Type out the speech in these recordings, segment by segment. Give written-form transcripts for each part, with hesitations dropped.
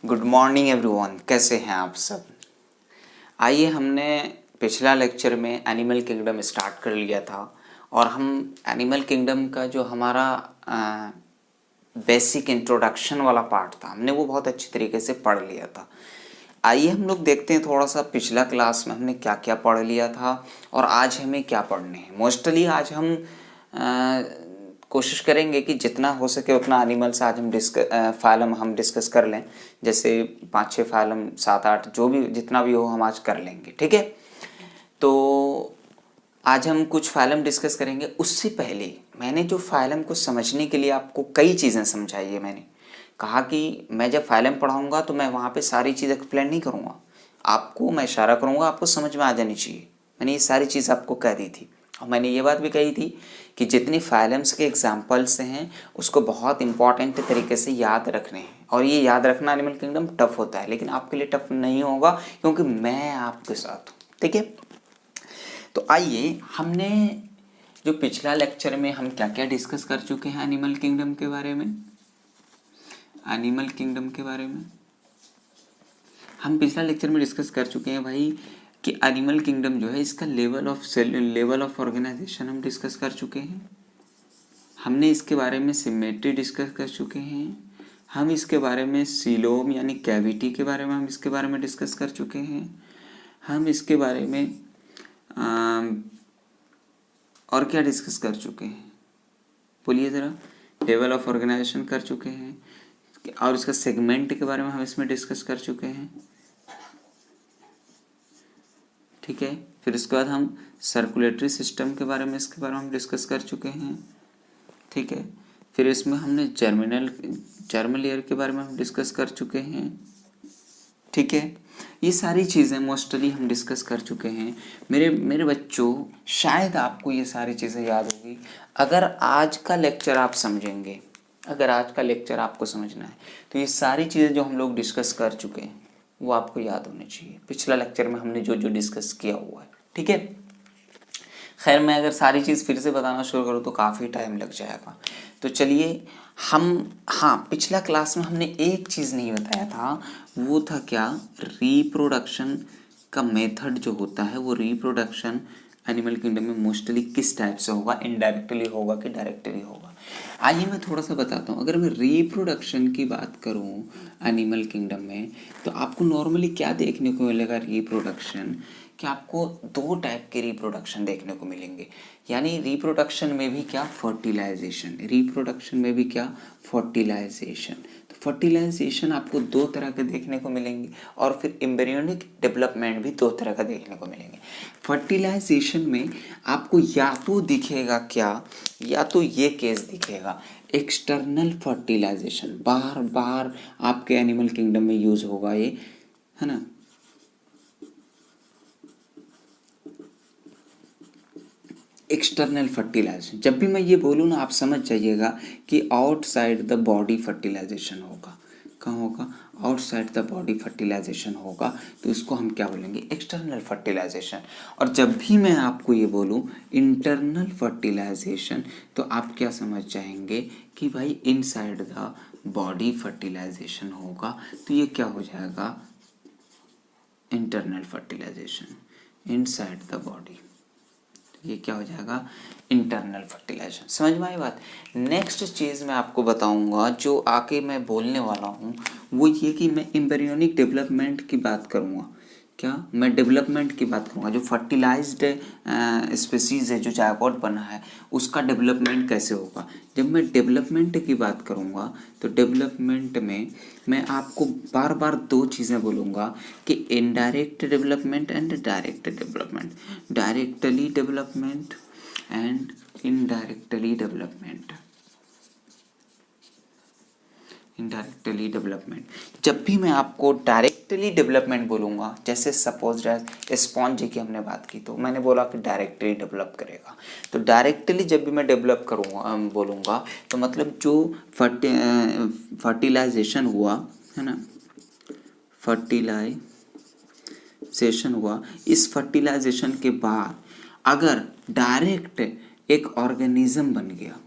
Good morning everyone, कैसे हैं आप सब। आइए, हमने पिछला लेक्चर में एनिमल किंगडम स्टार्ट कर लिया था और हम एनिमल किंगडम का जो हमारा बेसिक इंट्रोडक्शन वाला पार्ट था, हमने वो बहुत अच्छी तरीके से पढ़ लिया था। आइए हम लोग देखते हैं थोड़ा सा पिछला क्लास में हमने क्या क्या पढ़ लिया था और आज हमें क्या पढ़ने हैं। मोस्टली आज हम कोशिश करेंगे कि जितना हो सके उतना एनिमल्स आज हम फाइलम हम डिस्कस कर लें। जैसे 5-6 फाइलम 7-8 जो भी जितना भी हो हम आज कर लेंगे, ठीक है। तो आज हम कुछ फाइलम डिस्कस करेंगे। उससे पहले मैंने जो फाइलम को समझने के लिए आपको कई चीज़ें समझाई है। मैंने कहा कि मैं जब फाइलम पढ़ाऊँगा तो मैं वहाँ पे सारी चीज़ एक्सप्लेन नहीं करूँगा, आपको मैं इशारा करूँगा, आपको समझ में आ जानी चाहिए। मैंने ये सारी चीज़ आपको कह दी थी और मैंने ये बात भी कही थी कि जितनी फाइलम्स के एग्जाम्पल्स हैं उसको बहुत इंपॉर्टेंट तरीके से याद रखने हैं। और ये याद रखना एनिमल किंगडम टफ होता है, लेकिन आपके लिए टफ नहीं होगा क्योंकि मैं आपके साथ हूँ, ठीक है। तो आइए, हमने जो पिछला लेक्चर में हम क्या क्या डिस्कस कर चुके हैं एनिमल किंगडम के बारे में। एनिमल किंगडम के बारे में हम पिछला लेक्चर में डिस्कस कर चुके हैं भाई कि एनिमल किंगडम जो है इसका लेवल ऑफ ऑर्गेनाइजेशन हम डिस्कस कर चुके हैं। हमने इसके बारे में सिमेट्री डिस्कस कर चुके हैं। हम इसके बारे में सीलोम यानी कैविटी के बारे में हम इसके बारे में डिस्कस कर चुके हैं। हम इसके बारे में और क्या डिस्कस कर चुके हैं, बोलिए ज़रा। लेवल ऑफ ऑर्गेनाइजेशन कर चुके हैं और इसका सेगमेंट के बारे में हम इसमें डिस्कस कर चुके हैं, ठीक है। फिर उसके बाद हम सर्कुलेटरी सिस्टम के बारे में इसके बारे में हम डिस्कस कर चुके हैं, ठीक है। फिर इसमें हमने जर्मल ईयर के बारे में हम डिस्कस कर चुके हैं, ठीक है। ये सारी चीज़ें मोस्टली हम डिस्कस कर चुके हैं। मेरे बच्चों, शायद आपको ये सारी चीज़ें याद होगी अगर आज का लेक्चर आप समझेंगे। अगर आज का लेक्चर आपको समझना है तो ये सारी चीज़ें जो हम लोग डिस्कस कर चुके हैं वो आपको याद होनी चाहिए। पिछला लेक्चर में हमने जो जो डिस्कस किया हुआ है, ठीक है। खैर, मैं अगर सारी चीज़ फिर से बताना शुरू करूँ तो काफ़ी टाइम लग जाएगा। तो चलिए पिछला क्लास में हमने एक चीज़ नहीं बताया था, वो था क्या, रिप्रोडक्शन का मेथड जो होता है वो रिप्रोडक्शन एनिमल किंगडम में मोस्टली किस टाइप से होगा, इनडायरेक्टली होगा कि डायरेक्टली होगा। आइए मैं थोड़ा सा बताता हूँ। अगर मैं रिप्रोडक्शन की बात करूँ एनिमल किंगडम में तो आपको नॉर्मली क्या देखने को मिलेगा रिप्रोडक्शन, कि आपको 2 टाइप के रिप्रोडक्शन देखने को मिलेंगे। यानी रिप्रोडक्शन में भी क्या, फर्टिलाइजेशन। रिप्रोडक्शन में भी क्या, फर्टिलाइजेशन। तो फर्टिलाइजेशन आपको 2 तरह के देखने को मिलेंगे और फिर एम्ब्रियोनिक डेवलपमेंट भी 2 तरह का देखने को मिलेंगे। फर्टिलाइजेशन में आपको या तो दिखेगा क्या, या तो ये केस दिखेगा, एक्सटर्नल फर्टिलाइजेशन। बार बार आपके एनिमल किंगडम में यूज होगा ये, है ना। एक्सटर्नल फर्टिलाइजेशन, जब भी मैं ये बोलूँ ना आप समझ जाइएगा कि आउटसाइड द बॉडी फर्टिलाइजेशन होगा। कहाँ होगा, आउटसाइड द बॉडी फर्टिलाइजेशन होगा, तो इसको हम क्या बोलेंगे, एक्सटर्नल फर्टिलाइजेशन। और जब भी मैं आपको ये बोलूँ इंटरनल फर्टिलाइजेशन तो आप क्या समझ जाएंगे कि भाई इनसाइड द बॉडी फर्टिलाइजेशन होगा, तो ये क्या हो जाएगा, internal fertilisation, inside the body, ये क्या हो जाएगा, इंटरनल फर्टिलाइजेशन। समझ में आई बात। नेक्स्ट चीज़ मैं आपको बताऊंगा जो आके मैं बोलने वाला हूँ वो ये कि मैं एम्ब्रियोनिक डेवलपमेंट की बात करूँगा। क्या, मैं डेवलपमेंट की बात करूँगा। जो फर्टिलाइज्ड स्पीसीज़ है, जो जायगोट बना है, उसका डेवलपमेंट कैसे होगा। जब मैं डेवलपमेंट की बात करूँगा तो डेवलपमेंट में मैं आपको बार बार 2 चीज़ें बोलूँगा कि indirect development and direct development, directly development and indirectly development, indirectly development. जब भी मैं आपको डायरेक्टली डेवलपमेंट बोलूँगा, जैसे सपोज स्पॉन्ज की हमने बात की तो मैंने बोला कि डायरेक्टली डेवलप करेगा। तो डायरेक्टली जब भी मैं डेवलप करूँगा बोलूँगा तो मतलब जो फर्टिलाइजेशन हुआ है ना, फर्टिलाइजेशन हुआ, इस फर्टिलाइजेशन के बाद अगर डायरेक्ट एक ऑर्गेनिज्म बन गया,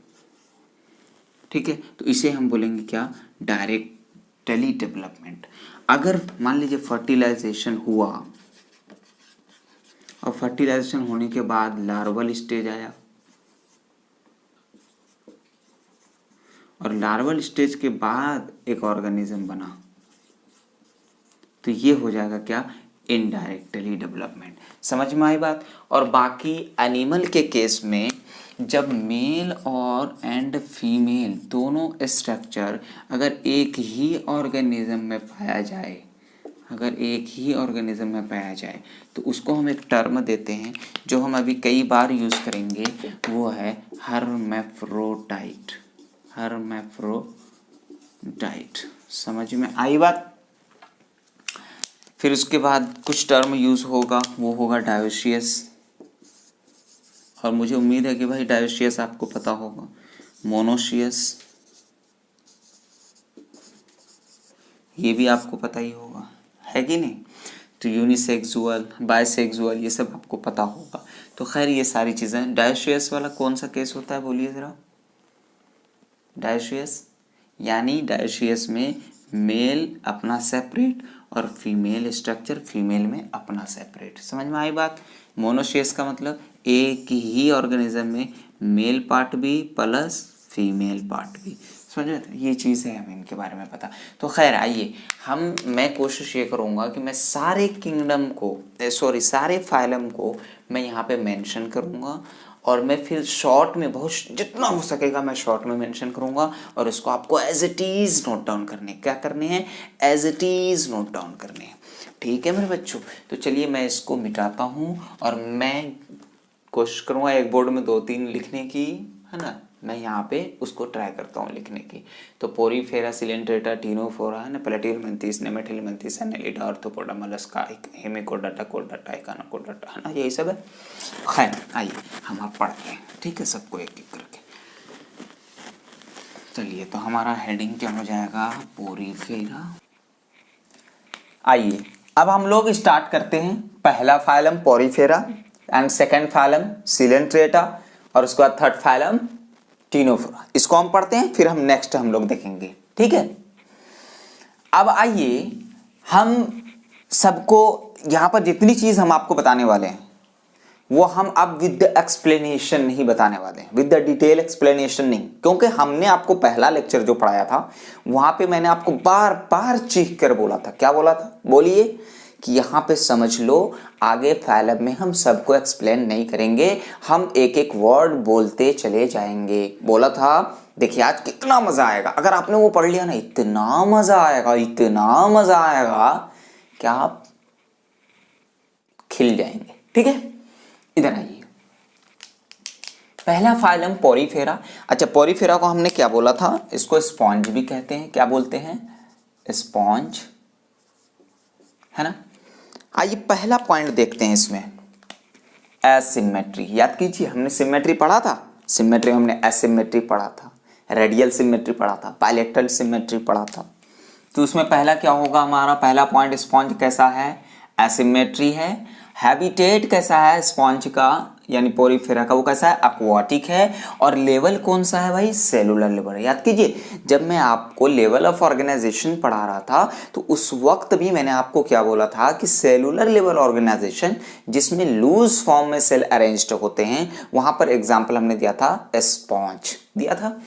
ठीक है, तो इसे हम बोलेंगे क्या, डायरेक्ट डेवलपमेंट। अगर मान लीजिए फर्टिलाइजेशन हुआ और फर्टिलाइजेशन होने के बाद लार्वल स्टेज आया और लार्वल स्टेज के बाद एक ऑर्गेनिज्म बना, तो ये हो जाएगा क्या, इनडायरेक्टली डेवलपमेंट। समझ में आई बात। और बाकी एनिमल के केस में जब मेल और एंड फीमेल दोनों स्ट्रक्चर अगर एक ही ऑर्गेनिज्म में पाया जाए, अगर एक ही ऑर्गेनिज्म में पाया जाए तो उसको हम एक टर्म देते हैं जो हम अभी कई बार यूज करेंगे, वो है हर्मैफ्रोडाइट। हर्मैफ्रोडाइट। समझ में आई बात। फिर उसके बाद कुछ टर्म यूज होगा, वो होगा डायोसियस, और मुझे उम्मीद है कि भाई डायोसियस आपको पता होगा। मोनोसियस, ये भी आपको पता ही होगा, है कि नहीं। तो यूनिसेक्सुअल, बायसेक्सुअल, ये सब आपको पता होगा। तो खैर ये सारी चीज़ें। डायोसियस वाला कौन सा केस होता है, बोलिए ज़रा। डायोसियस यानी डायोसियस में मेल अपना सेपरेट और फीमेल स्ट्रक्चर फीमेल में अपना सेपरेट। समझ में आई बात। मोनोसियस का मतलब एक ही ऑर्गेनिज्म में मेल पार्ट भी प्लस फीमेल पार्ट भी। समझ में, ये चीज़ है हमें इनके बारे में पता। तो खैर आइए मैं कोशिश ये करूँगा कि मैं सारे किंगडम को सारे फाइलम को मैं यहाँ पे मेंशन करूँगा, और मैं फिर शॉर्ट में बहुत जितना हो सकेगा मैं शॉर्ट में मेंशन करूँगा, और इसको आपको as it is note down करने, क्या करने हैं, as it is note down करने हैं। ठीक है मेरे बच्चों। तो चलिए मैं इसको मिटाता हूँ और मैं कोशिश करूँगा एक बोर्ड में 2-3 लिखने की, है ना। मैं यहाँ पे उसको ट्राई करता हूँ लिखने की। तो पोरीफेरा, सिलेंट्रेटा, टीनोफोरा, है ना, प्लेटिहेलमिन्थेस, नेमेटिहेलमिन्थेस, एनेलिडा, आर्थ्रोपोडा, मोलस्का, हेमिकोडाटा, कोडाटा, इकानाकोडाटा, है ना, यही सब है। खैर आइए हम आप पढ़ते हैं, ठीक है, सबको एक एक करके। चलिए तो हमारा हेडिंग क्या हो जाएगा, पोरीफेरा। आइए अब हम लोग स्टार्ट करते हैं। पहला phylum Porifera and second phylum Coelenterata, और उसके बाद थर्ड फाइलम टीनोफोरा। इसको हम पढ़ते हैं, फिर हम नेक्स्ट हम लोग देखेंगे, ठीक है। अब आइए हम सबको यहाँ पर जितनी चीज हम आपको बताने वाले हैं वो हम अब विद द एक्सप्लेनेशन नहीं बताने वाले हैं, विद द डिटेल एक्सप्लेनेशन नहीं, क्योंकि हमने आपको पहला लेक्चर जो पढ़ाया था वहां पे मैंने आपको बार बार चीख कर बोला था। क्या बोला था, बोलिए, कि यहाँ पे समझ लो, आगे फाइलम में हम सबको एक्सप्लेन नहीं करेंगे, हम एक एक वर्ड बोलते चले जाएंगे। बोला था। देखिए आज कितना मजा आएगा अगर आपने वो पढ़ लिया ना, इतना मजा आएगा, इतना मजा आएगा कि आप खिल जाएंगे, ठीक है। इधर आइए, पहला फाइलम पोरीफेरा। अच्छा, पोरीफेरा को हमने क्या बोला था, इसको स्पॉन्ज भी कहते हैं। क्या बोलते हैं, स्पॉन्ज, है ना। आइए पहला पॉइंट देखते हैं इसमें, एसिमेट्री। याद कीजिए हमने सिमेट्री पढ़ा था, सिमेट्री हमने एसिमेट्री पढ़ा था, रेडियल सिमेट्री पढ़ा था, बायलैटरल सिमेट्री पढ़ा था। तो उसमें पहला क्या होगा, हमारा पहला पॉइंट, स्पॉन्ज कैसा है, एसिमेट्री है। हैबिटेट कैसा है स्पॉन्ज का यानी पोरीफेरा का, वो कैसा है, एक्वाटिक है। और लेवल कौन सा है भाई, सेलुलर लेवल। याद कीजिए जब मैं आपको लेवल ऑफ ऑर्गेनाइजेशन पढ़ा रहा था तो उस वक्त भी मैंने आपको क्या बोला था कि सेलुलर लेवल ऑर्गेनाइजेशन जिसमें लूज फॉर्म में सेल अरेंज्ड होते हैं, वहां पर एग्जाम्पल हमने दिया था स्पॉन्ज, दिया था।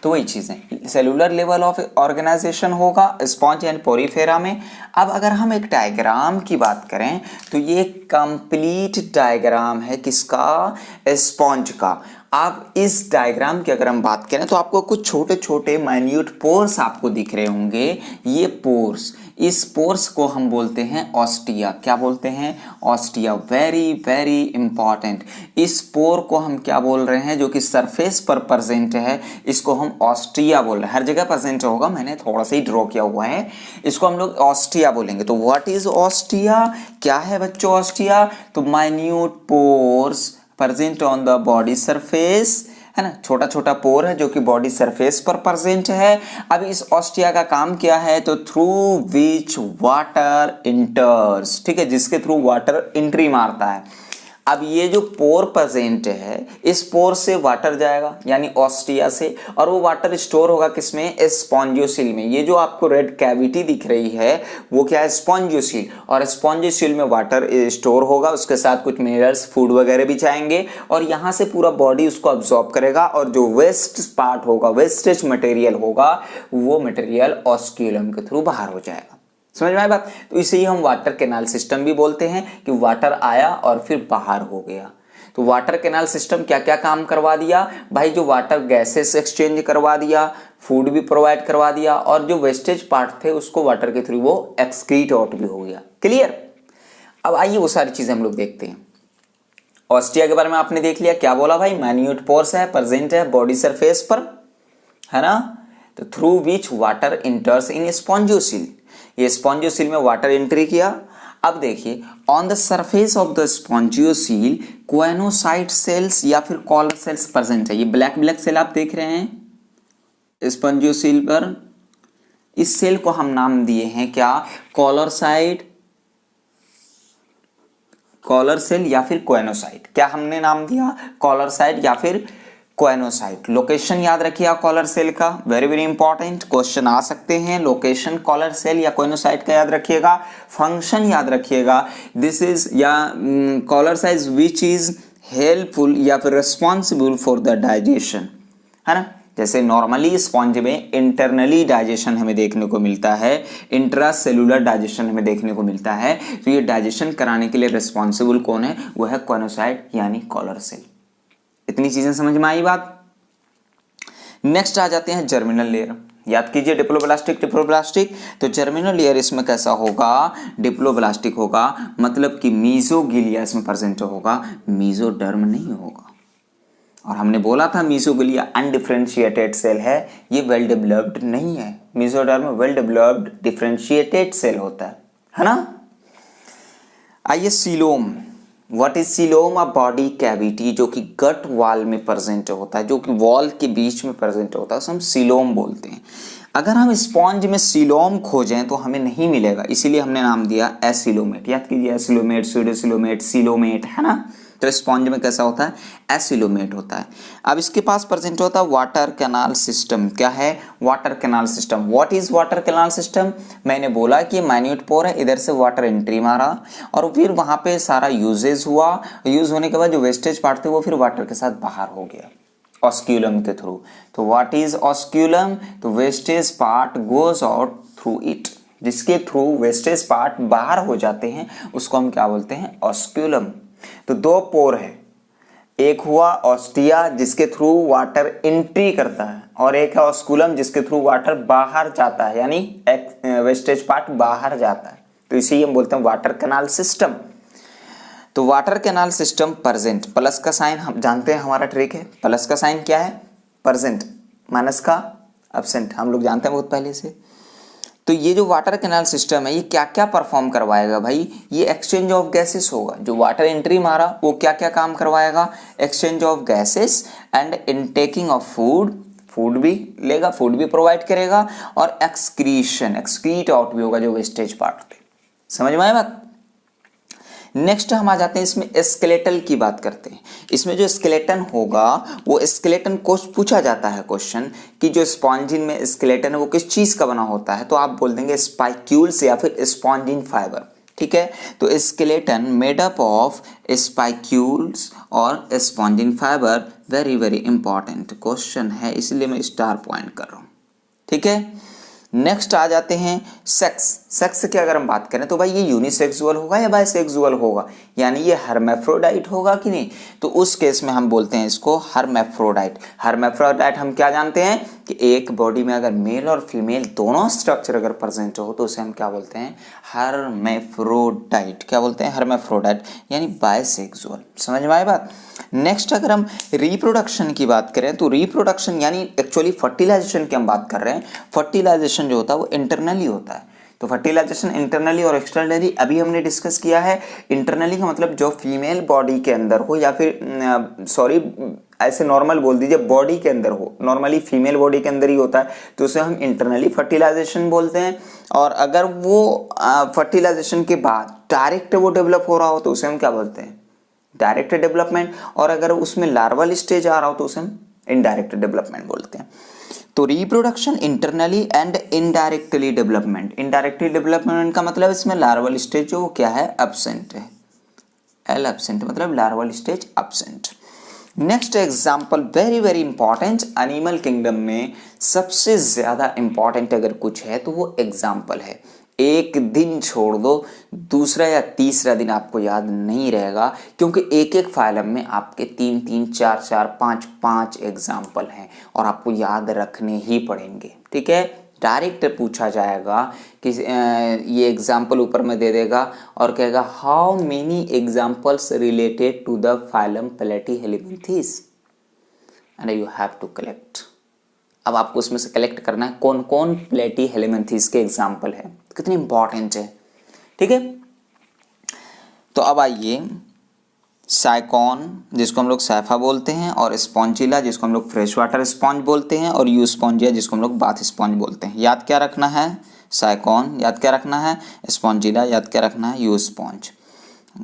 तो वही चीजें सेलुलर लेवल ऑफ ऑर्गेनाइजेशन होगा स्पॉन्ज एंड पोरीफेरा में। अब अगर हम एक डायग्राम की बात करें तो ये कंप्लीट डायग्राम है किसका, स्पॉन्ज का। आप इस डायग्राम की अगर हम बात करें तो आपको कुछ छोटे छोटे माइन्यूट पोर्स आपको दिख रहे होंगे। ये पोर्स, इस पोर्स को हम बोलते हैं ऑस्टिया। क्या बोलते हैं, ऑस्टिया। Very very important. इस पोर को हम क्या बोल रहे हैं, जो कि सरफेस पर प्रेजेंट है, इसको हम ऑस्टिया बोल रहे हैं। हर जगह प्रेजेंट होगा, मैंने थोड़ा सा ही ड्रॉ किया हुआ है, इसको हम लोग ऑस्टिया बोलेंगे। तो व्हाट इज ऑस्टिया, क्या है बच्चों ऑस्टिया, तो minute pores present on the body surface, है ना, छोटा छोटा पोर है जो कि बॉडी सरफेस पर प्रेजेंट है। अब इस ऑस्टिया का काम क्या है, तो थ्रू विच वाटर इंटर्स, ठीक है, जिसके थ्रू वाटर एंट्री मारता है। अब ये जो पोर प्रेजेंट है, इस पोर से वाटर जाएगा यानी ऑस्टिया से, और वो वाटर स्टोर होगा किसमें, स्पॉन्जियोसील में। ये जो आपको रेड कैविटी दिख रही है वो क्या है, स्पॉन्जियोसील, और स्पॉन्जियोसील में वाटर स्टोर होगा, उसके साथ कुछ मिनरल्स फूड वगैरह भी जाएंगे, और यहाँ से पूरा बॉडी उसको अब्जॉर्ब करेगा, और जो वेस्ट पार्ट होगा, वेस्टेज मटेरियल होगा, वो मटेरियल ऑस्क्यूलम के थ्रू बाहर हो जाएगा। समझ में आया बात? तो इसे ही हम वाटर कैनाल सिस्टम भी बोलते हैं कि वाटर आया और फिर बाहर हो गया। तो वाटर कैनाल सिस्टम क्या क्या काम करवा दिया भाई, जो वाटर गैसेस एक्सचेंज करवा दिया, फूड भी प्रोवाइड करवा दिया, और जो वेस्टेज पार्ट थे उसको वाटर के थ्रू वो एक्सक्रीट आउट भी हो गया। क्लियर? अब आइए वो सारी चीजें हम लोग देखते हैं। ऑस्टिया के बारे में आपने देख लिया, क्या बोला भाई, माइन्यूट पोर्स है, प्रेजेंट है बॉडी सरफेस पर, है ना, तो through which water इंटर्स in spongocoel. ये स्पॉन्जियोसील में वाटर एंट्री किया। अब देखिए, on the surface of the spongocoel choanocyte cells या फिर कॉलर सेल्स प्रेजेंट है। ये ब्लैक ब्लैक सेल आप देख रहे हैं स्पॉन्जियोसील पर, इस सेल को हम नाम दिए हैं क्या, कॉलर सेल या फिर कोएनोसाइट। क्या हमने नाम दिया, कॉलर साइट या फिर कोएनोसाइट। लोकेशन याद रखिए कॉलर सेल का, वेरी वेरी इंपॉर्टेंट क्वेश्चन आ सकते हैं। लोकेशन कॉलर सेल या कोएनोसाइट का याद रखिएगा। फंक्शन याद रखिएगा, दिस इज या collar size which is helpful या फिर रिस्पॉन्सिबल फॉर द डाइजेशन, है ना। जैसे नॉर्मली स्पॉन्ज में इंटरनली डाइजेशन हमें देखने को मिलता है, इंट्रा सेलुलर डाइजेशन हमें देखने को मिलता है, तो ये डाइजेशन कराने के लिए रिस्पॉन्सिबल कौन है, वो है कोएनोसाइट यानी कॉलर सेल। इतनी चीजें समझ में आई बात। नेक्स्ट आ जाते हैं जर्मिनल लेयर। याद कीजिए डिप्लोब्लास्टिक, तो जर्मिनल लेयर इसमें कैसा होगा, डिप्लोब्लास्टिक होगा, मतलब कि मीजोगिलिया इसमें प्रेजेंट होगा, मीजोडर्म नहीं होगा। और हमने बोला था मीजोगिलिया अनडिफरेंशिएटेड सेल है, ये वेल डेवलप्ड नहीं है। Mesoderm well developed differentiated cell होता है ना। आइए coelom. What is coelom, a body cavity जो कि गट वॉल में प्रेजेंट होता है, जो कि वॉल के बीच में प्रेजेंट होता है, उसे हम सीलोम बोलते हैं। अगर हम स्पॉन्ज में सीलोम खोजें तो हमें नहीं मिलेगा, इसीलिए हमने नाम दिया एसिलोमेट। याद कीजिए एसिलोमेट, स्यूडोसिलोमेट, सीलोमेट, है ना। तो स्पॉन्ज में कैसा होता है, एसिलोमेट होता है। अब इसके पास प्रेजेंट होता है वाटर कैनाल सिस्टम। क्या है, water canal system. What is water canal system, मैंने बोला कि माइन्यूट पोर है, इधर से वाटर एंट्री मारा और फिर वहां पे सारा यूजेज हुआ, यूज होने के बाद जो वेस्टेज पार्ट थे वो फिर वाटर के साथ बाहर हो गया ऑस्क्यूलम के थ्रू। तो व्हाट इज ऑस्क्यूलम, तो wastage part goes out through it, जिसके थ्रू वेस्टेज पार्ट बाहर हो जाते हैं उसको हम क्या बोलते हैं, ऑस्क्यूलम। तो दो पोर है, एक हुआ ऑस्टिया जिसके थ्रू वाटर एंट्री करता है, और एक है ऑस्क्यूलम जिसके थ्रू वाटर बाहर जाता है, यानी वेस्टेज पार्ट बाहर जाता है। तो इसे हम बोलते हैं वाटर कैनाल सिस्टम। तो water canal system present, plus का साइन हम जानते हैं, हमारा ट्रिक है। प्लस का साइन क्या है, प्रेजेंट, माइनस का एब्सेंट, हम लोग जानते हैं बहुत पहले से। तो ये जो वाटर कैनाल सिस्टम है ये क्या क्या परफॉर्म करवाएगा भाई, ये एक्सचेंज ऑफ गैसेस होगा। जो वाटर एंट्री मारा वो क्या क्या काम करवाएगा, exchange of gases and intaking of food, food भी लेगा, फूड भी प्रोवाइड करेगा, और एक्सक्रीशन, एक्सक्रीट आउट भी होगा जो वेस्टेज पार्ट थे। समझ में आया बात। नेक्स्ट हम आ जाते हैं इसमें स्केलेटल की बात करते हैं। इसमें जो स्केलेटन होगा वो स्केलेटन को पूछा जाता है क्वेश्चन कि जो स्पॉन्जिन में स्केलेटन है वो किस चीज का बना होता है, तो आप बोल देंगे स्पाइक्यूल्स या फिर स्पॉन्जिन फाइबर। ठीक है, तो skeleton made up of spicules और spongin fibre, very very important question है, इसलिए मैं स्टार पॉइंट कर रहा हूं। ठीक है, नेक्स्ट आ जाते हैं सेक्स। सेक्स की अगर हम बात करें तो भाई ये यूनिसेक्सुअल होगा या बाइसेक्सुअल होगा, यानी ये हर्मेफ्रोडाइट होगा कि नहीं, तो उस केस में हम बोलते हैं इसको हर्मेफ्रोडाइट। हर्मेफ्रोडाइट हम क्या जानते हैं कि एक बॉडी में अगर मेल और फीमेल दोनों स्ट्रक्चर अगर प्रेजेंट हो तो उसे हम क्या बोलते हैं, हर्मेफ्रोडाइट। क्या बोलते हैं, हर्मेफ्रोडाइट, यानी बाइसेक्सुअल। समझ में आए बात। नेक्स्ट अगर हम रिप्रोडक्शन की बात करें तो रिप्रोडक्शन यानी एक्चुअली फर्टिलाइजेशन की हम बात कर रहे हैं। फर्टिलाइजेशन जो होता है वो इंटरनली होता है। तो फर्टिलाइजेशन इंटरनली और एक्सटर्नली अभी हमने डिस्कस किया है। इंटरनली का मतलब जो फीमेल बॉडी के अंदर हो, या फिर सॉरी ऐसे नॉर्मल बोल दीजिए बॉडी के अंदर हो, नॉर्मली फीमेल बॉडी के अंदर ही होता है, तो उसे हम इंटरनली फर्टिलाइजेशन बोलते हैं। और अगर वो फर्टिलाइजेशन के बाद डायरेक्ट वो डेवलप हो रहा हो तो उसे हम क्या बोलते हैं, डायरेक्ट डेवलपमेंट, और अगर उसमें लार्वल स्टेज आ रहा हो तो उसे हम इनडायरेक्ट डेवलपमेंट बोलते हैं। तो reproduction internally and indirectly development, indirectly development का मतलब इसमें लार्वल स्टेज जो क्या है, एब्सेंट है, एल एब्सेंट मतलब larval stage absent. Next example very very important, animal kingdom में सबसे ज्यादा इंपॉर्टेंट अगर कुछ है तो वो एग्जाम्पल है। एक दिन छोड़ दो, दूसरा या तीसरा दिन आपको याद नहीं रहेगा, क्योंकि एक एक फाइलम में आपके 3 3 4 4 5 5 एग्जाम्पल हैं और आपको याद रखने ही पड़ेंगे। ठीक है, डायरेक्ट पूछा जाएगा कि ये एग्जाम्पल ऊपर में दे देगा और कहेगा how many examples related to the phylum Platyhelminthes and you have to collect. अब आपको उसमें से कलेक्ट करना है कौन कौन प्लेटीहेल्मिंथेस के एग्जाम्पल है, कितनी इंपॉर्टेंट है। ठीक है, तो अब आइए साइकॉन जिसको हम लोग सैफा बोलते हैं, और स्पॉन्जिला जिसको हम लोग फ्रेश वाटर स्पॉन्ज बोलते हैं, और यू स्पॉन्जिया जिसको हम लोग बाथ स्पॉन्ज बोलते हैं। याद क्या रखना है, साइकॉन याद क्या रखना है, स्पॉन्जिला याद क्या रखना है, यू स्पॉन्ज।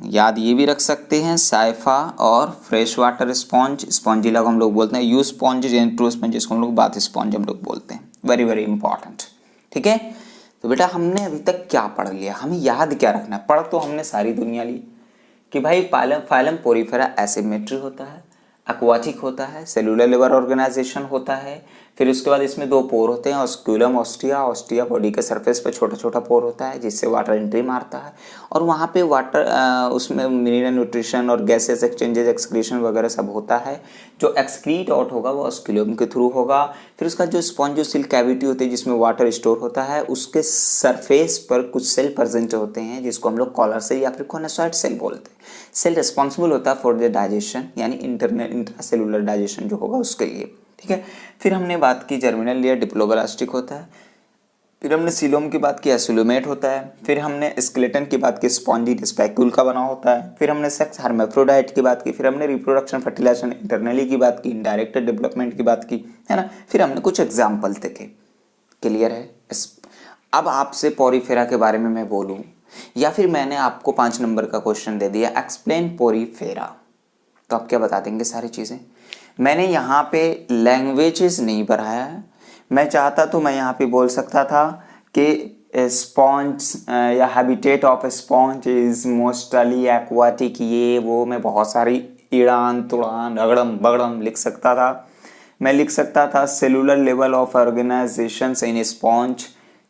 याद ये भी रख सकते हैं साइफा और फ्रेश वाटर स्पॉन्ज, स्पॉन्जिला को हम लोग बोलते हैं यू स्पॉन्ज, ट्रू स्पॉन्ज जिसको हम लोग बाथ स्पॉन्ज हम लोग बोलते हैं। Very very important. ठीक है, तो बेटा हमने अभी तक क्या पढ़ लिया, हमें याद क्या रखना है। पढ़ तो हमने सारी दुनिया ली कि भाई फाइलम पोरीफेरा एसिमेट्री होता है, एक्वाटिक होता है, सेलुलर लेवल ऑर्गेनाइजेशन होता है, फिर उसके बाद इसमें 2 पोर होते हैं, ऑस्क्यूलम ऑस्टिया, ऑस्टिया बॉडी के सरफेस पे छोटा छोटा पोर होता है जिससे वाटर एंट्री मारता है, और वहाँ पे वाटर उसमें मिनरल न्यूट्रिशन और गैसेस एक्सचेंजेस एक्सक्रीशन वगैरह सब होता है। जो एक्सक्रीट आउट होगा वो ऑस्क्यूलम के थ्रू होगा। फिर उसका जो स्पॉन्जोसिल कैविटी होती है जिसमें वाटर स्टोर होता है, उसके सरफेस पर कुछ सेल प्रेजेंट होते हैं जिसको हम लोग कॉलर सेल या फिर कॉर्नोसाइट सेल बोलते हैं। सेल रिस्पॉन्सिबल होता है फॉर द डाइजेशन, यानी इंट्रासेलुलर डाइजेशन जो होगा उसके लिए। ठीक है, फिर हमने बात की जर्मिनल लेयर डिप्लोब्लास्टिक होता है, फिर हमने सीलोम की बात की एसिलोमेट होता है, फिर हमने स्केलेटन की बात की स्पॉन्जी स्पैक्यूल का बना होता है, फिर हमने सेक्स हर्माफ्रोडाइट की बात की, फिर हमने रिप्रोडक्शन फर्टिलाइजेशन इंटरनली की बात की, इनडायरेक्ट डेवलपमेंट की बात की, है ना, फिर हमने कुछ एग्जाम्पल देखे। क्लियर है। अब आपसे पोरीफेरा के बारे में मैं बोलूं, या फिर मैंने आपको 5 नंबर का क्वेश्चन दे दिया एक्सप्लेन पोरीफेरा, तो आप क्या बता देंगे सारी चीज़ें। मैंने यहाँ पे लैंग्वेजेस नहीं बढ़ाया है, मैं चाहता तो मैं यहाँ पे बोल सकता था कि स्पॉन्ज या habitat of sponge is mostly aquatic, ये वो मैं बहुत सारी इड़ान तुड़ान अगड़म बगड़म लिख सकता था। मैं लिख सकता था cellular level of organisations in sponge,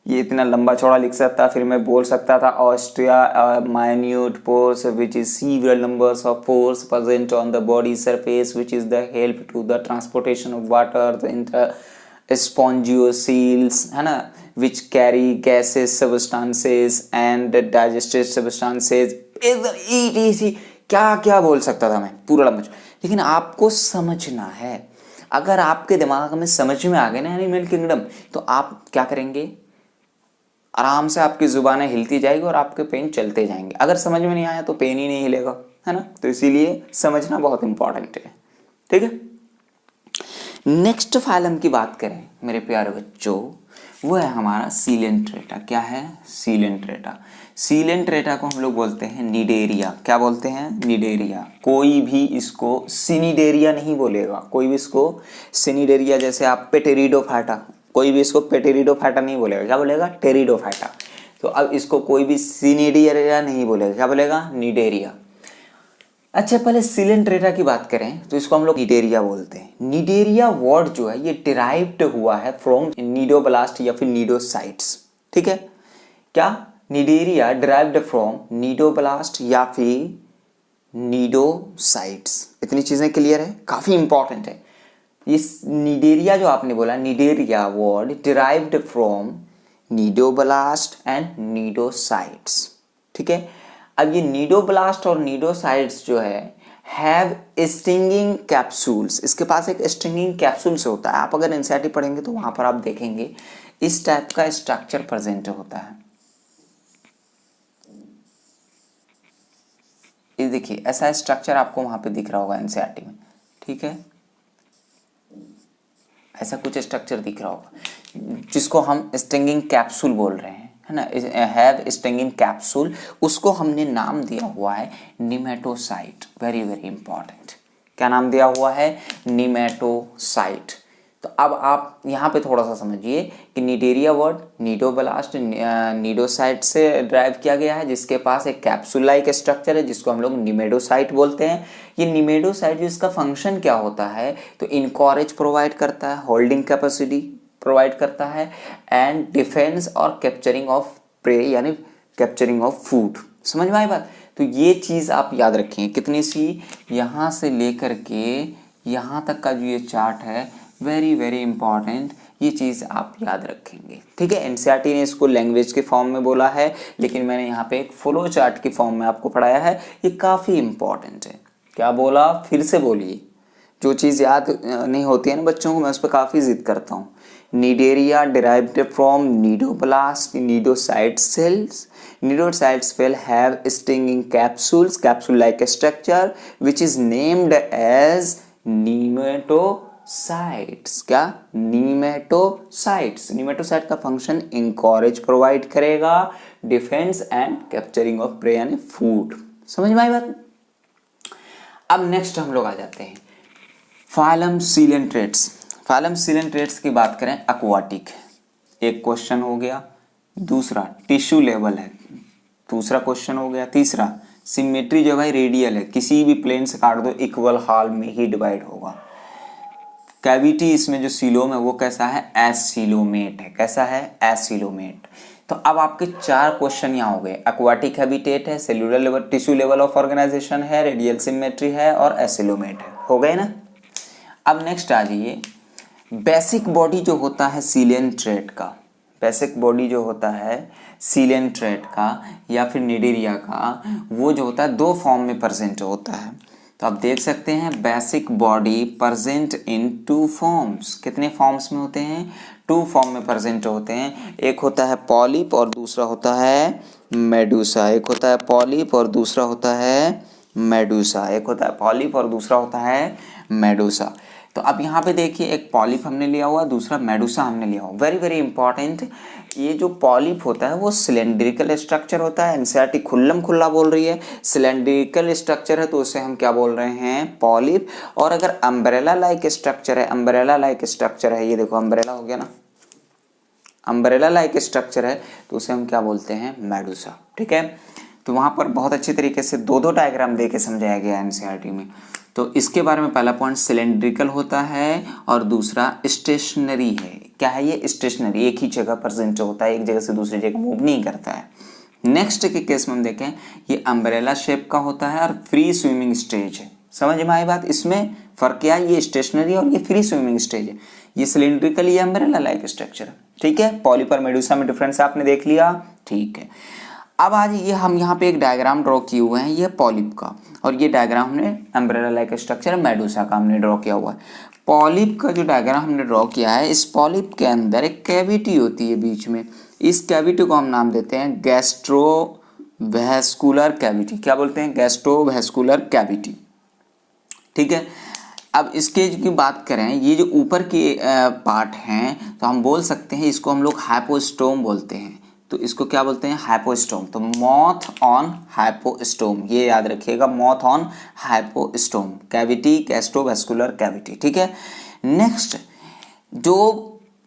ये इतना लंबा चौड़ा लिख सकता। फिर मैं बोल सकता था ostia minute pores which is several numbers of pores present on the body surface which is the help to the transportation of water, the inter spongiocoels, है ना, which carry gases substances and digested substances, क्या क्या बोल सकता था मैं पूरा लंबा। लेकिन आपको समझना है, अगर आपके दिमाग में समझ में आ गए ना एनिमल किंगडम, तो आप क्या करेंगे, आराम से आपकी जुबानें हिलती जाएगी और आपके पेन चलते जाएंगे। अगर समझ में नहीं आया तो पेन ही नहीं हिलेगा, है ना, तो इसीलिए समझना बहुत इंपॉर्टेंट है। ठीक है, नेक्स्ट फाइलम की बात करें मेरे प्यारे बच्चों, वो है हमारा सीलेंट्रेटा। क्या है, सीलेंट्रेटा। सीलेंट्रेटा को हम लोग बोलते हैं निडेरिया। क्या बोलते हैं, निडेरिया। कोई भी इसको सिनिडेरिया नहीं बोलेगा, कोई भी इसको सिनिडेरिया, जैसे आप पेटेरिडोफाटा, कोई भी इसको पेटेरिडोफाटा नहीं बोलेगा, क्या बोलेगा, टेरिडोफाटा। तो अब इसको कोई भी सिनिडेरिया नहीं बोलेगा, क्या बोलेगा, निडेरिया। अच्छा, पहले सीलेंट्रेटा की बात करें तो इसको हम लोग निडेरिया बोलते हैं। निडेरिया वर्ड जो है ये डिराइव्ड हुआ है फ्रॉम नीडोब्लास्ट या फिर नीडोसाइट्स। ठीक है, क्या, निडेरिया डिराइव्ड फ्रॉम नीडोब्लास्ट या फिर नीडोसाइट्स। इतनी चीजें क्लियर है, काफी इंपॉर्टेंट है। इस निडेरिया जो आपने बोला, Cnidaria word derived from cnidoblast and cnidocytes. ठीक है, अब ये नीडोब्लास्ट और नीडोसाइट्स जो है हैव स्टिंगिंग कैप्सूल्स, इसके पास एक स्टिंगिंग कैप्सूल्स होता है। आप अगर एनसीईआरटी पढ़ेंगे तो वहां पर आप देखेंगे इस टाइप का स्ट्रक्चर प्रेजेंट होता है। ये देखिए ऐसा स्ट्रक्चर आपको वहां पे दिख रहा होगा एनसीईआरटी में। ठीक है, ऐसा कुछ स्ट्रक्चर दिख रहा होगा जिसको हम स्टिंगिंग कैप्सूल बोल रहे हैं, है है ना, हैव स्टिंगिंग कैप्सूल, उसको हमने नाम दिया हुआ है निमेटोसाइट। वेरी वेरी इंपॉर्टेंट, क्या नाम दिया हुआ है? निमेटोसाइट। तो अब आप यहाँ पे थोड़ा सा समझिए कि निडेरिया वर्ड नीडोब्लास्ट नीडोसाइट से ड्राइव किया गया है, जिसके पास एक कैप्सूल लाइक स्ट्रक्चर है जिसको हम लोग निमेडोसाइट बोलते हैं। ये निमेडोसाइट जो इसका फंक्शन क्या होता है, तो इनकॉरेज प्रोवाइड करता है, होल्डिंग कैपेसिटी प्रोवाइड करता है, एंड डिफेंस और कैप्चरिंग ऑफ प्रे यानी कैप्चरिंग ऑफ फूड। समझ में आई बात? तो ये चीज़ आप याद रखें, कितनी सी, यहाँ से लेकर के यहाँ तक का जो ये चार्ट है, वेरी वेरी इंपॉर्टेंट, ये चीज़ आप याद रखेंगे। ठीक है, एनसीईआरटी ने इसको लैंग्वेज के फॉर्म में बोला है, लेकिन मैंने यहाँ पे एक फ्लो चार्ट के फॉर्म में आपको पढ़ाया है, ये काफ़ी इंपॉर्टेंट है। क्या बोला, फिर से बोलिए, जो चीज़ याद नहीं होती है ना बच्चों को, मैं उस पर काफ़ी जिद करता हूँ। Cnidaria derived from cnidoblast cnidocyte cells, cnidocyte cell have stinging capsules, capsule like structure which is named as nematocytes. क्या? नीमेटोसाइट्स। नीमेटोसाइट का फंक्शन इंकॉरेज प्रोवाइड करेगा, defence and capturing of prey यानी फूड। समझ में आई बात? अब नेक्स्ट हम लोग आ जाते हैं फाइलम सीलेंट्रेट्स। फाइलम सीलेंट्रेट्स की बात करें, एक्वाटिक, एक क्वेश्चन हो गया। दूसरा टिश्यू लेवल है, दूसरा क्वेश्चन हो गया। तीसरा सिमेट्री जो भाई रेडियल है, किसी भी प्लेन से काट दो इक्वल हाल में ही डिवाइड होगा। कैविटी इसमें जो सीलोम है वो कैसा है? एसिलोमेट है। कैसा है? एसिलोमेट। तो अब आपके 4 क्वेश्चन यहाँ हो गए। एक्वाटिक हैबिटेट है, cellular level tissue level of organisation है, रेडियल सिमेट्री है और एसिलोमेट है। हो गए ना? अब नेक्स्ट आ जाइए, बेसिक बॉडी जो होता है सीलेंट्रेट का, बेसिक बॉडी जो होता है सीलेंट्रेट का या फिर निडेरिया का, वो जो होता है 2 फॉर्म में प्रेजेंट होता है। तो आप देख सकते हैं basic body present in 2 forms. कितने फॉर्म्स में होते हैं? 2 फॉर्म में प्रेजेंट होते हैं। एक होता है पॉलिप और दूसरा होता है मेडूसा। एक होता है पॉलिप और दूसरा होता है मेडूसा। एक होता है पॉलिप और दूसरा होता है मेडूसा। तो अब यहाँ पे देखिए, एक पॉलिप हमने लिया हुआ, दूसरा मेडूसा हमने लिया हुआ। वेरी वेरी इंपॉर्टेंट, ये जो पॉलिप होता है वो सिलेंड्रिकल स्ट्रक्चर होता है। एनसीईआरटी खुल्लम खुल्ला बोल रही है सिलेंड्रिकल स्ट्रक्चर है, तो उसे हम क्या बोल रहे हैं? पॉलिप। और अगर अम्ब्रेला लाइक स्ट्रक्चर है, अम्ब्रेला लाइक स्ट्रक्चर है, ये देखो अम्ब्रेला हो गया ना, अम्ब्रेला लाइक स्ट्रक्चर है, तो उसे हम क्या बोलते हैं? मेडूसा। ठीक है, तो वहाँ पर बहुत अच्छी तरीके से 2 डायग्राम दे के समझाया गया एनसीईआरटी में। तो इसके बारे में पहला पॉइंट सिलेंड्रिकल होता है और दूसरा स्टेशनरी है। क्या है ये? स्टेशनरी, एक ही जगह प्रेजेंट होता है, एक जगह से दूसरी जगह मूव नहीं करता है। नेक्स्ट के केस में हम देखें, ये अम्ब्रेला शेप का होता है और फ्री स्विमिंग स्टेज है। समझ में आई बात? इसमें फर्क क्या है? ये स्टेशनरी और ये फ्री स्विमिंग स्टेज है। ये सिलेंड्रिकल, ये अम्ब्रेला लाइक स्ट्रक्चर है। ठीक है, पॉलिप और मेडूसा में डिफरेंस आपने देख लिया। ठीक है, अब आज ये हम यहाँ पे एक डायग्राम ड्रॉ किए हुए हैं, ये पॉलिप का, और ये डायग्राम हमने अम्ब्रेला लाइक स्ट्रक्चर मेडूसा का हमने ड्रॉ किया हुआ है। पॉलिप का जो डायग्राम हमने ड्रॉ किया है, इस पॉलिप के अंदर एक कैविटी होती है बीच में। इस कैविटी को हम नाम देते हैं गैस्ट्रोवेस्कुलर कैविटी। क्या बोलते हैं? Gastrovascular cavity. ठीक है, अब इसके की बात करें, ये जो ऊपर के पार्ट हैं, तो हम बोल सकते हैं इसको हम लोग हाइपोस्टोम बोलते हैं। तो इसको क्या बोलते हैं? हाइपोस्टोम। तो मॉथ ऑन हाइपोस्टोम, ये याद रखिएगा, moth on hypostome cavity, gastrovascular cavity. ठीक है, नेक्स्ट जो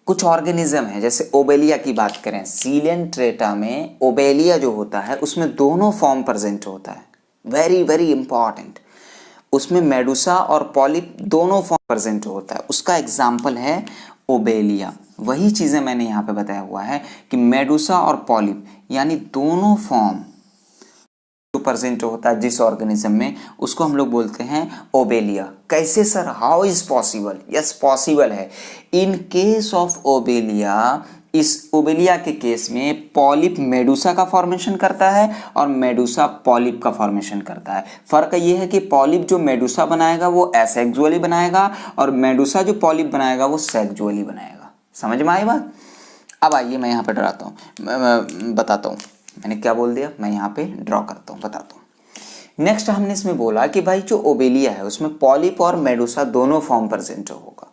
कुछ ऑर्गेनिज्म है, जैसे ओबेलिया की बात करें, सीलेंट्रेटा में ओबेलिया जो होता है उसमें दोनों फॉर्म प्रेजेंट होता है। वेरी वेरी इंपॉर्टेंट, उसमें मेडूसा और पॉलिप दोनों फॉर्म प्रेजेंट होता है। उसका एग्जाम्पल है ओबेलिया। वही चीज़ें मैंने यहाँ पे बताया हुआ है कि मेडूसा और पॉलिप यानी दोनों फॉर्म जो प्रेजेंट होता है जिस ऑर्गेनिज्म में, उसको हम लोग बोलते हैं ओबेलिया। कैसे sir? How is possible? Yes, possible है। इन केस ऑफ ओबेलिया, इस ओबेलिया के केस में पॉलिप मेडूसा का फॉर्मेशन करता है और मेडूसा पॉलिप का फॉर्मेशन करता है। फर्क ये है कि पॉलिप जो मेडूसा बनाएगा वो एसेक्सुअली बनाएगा और मेडूसा जो पॉलिप बनाएगा वो सेक्सुअली बनाएगा। समझ में आई बात? अब आइए मैं यहाँ पे डराता हूँ, बताता हूँ। मैंने क्या बोल दिया? मैं यहाँ पे ड्रॉ करता हूँ, बताता हूँ। नेक्स्ट हमने इसमें बोला कि भाई जो ओबेलिया है उसमें पॉलिप और मेडूसा दोनों फॉर्म प्रेजेंट होगा।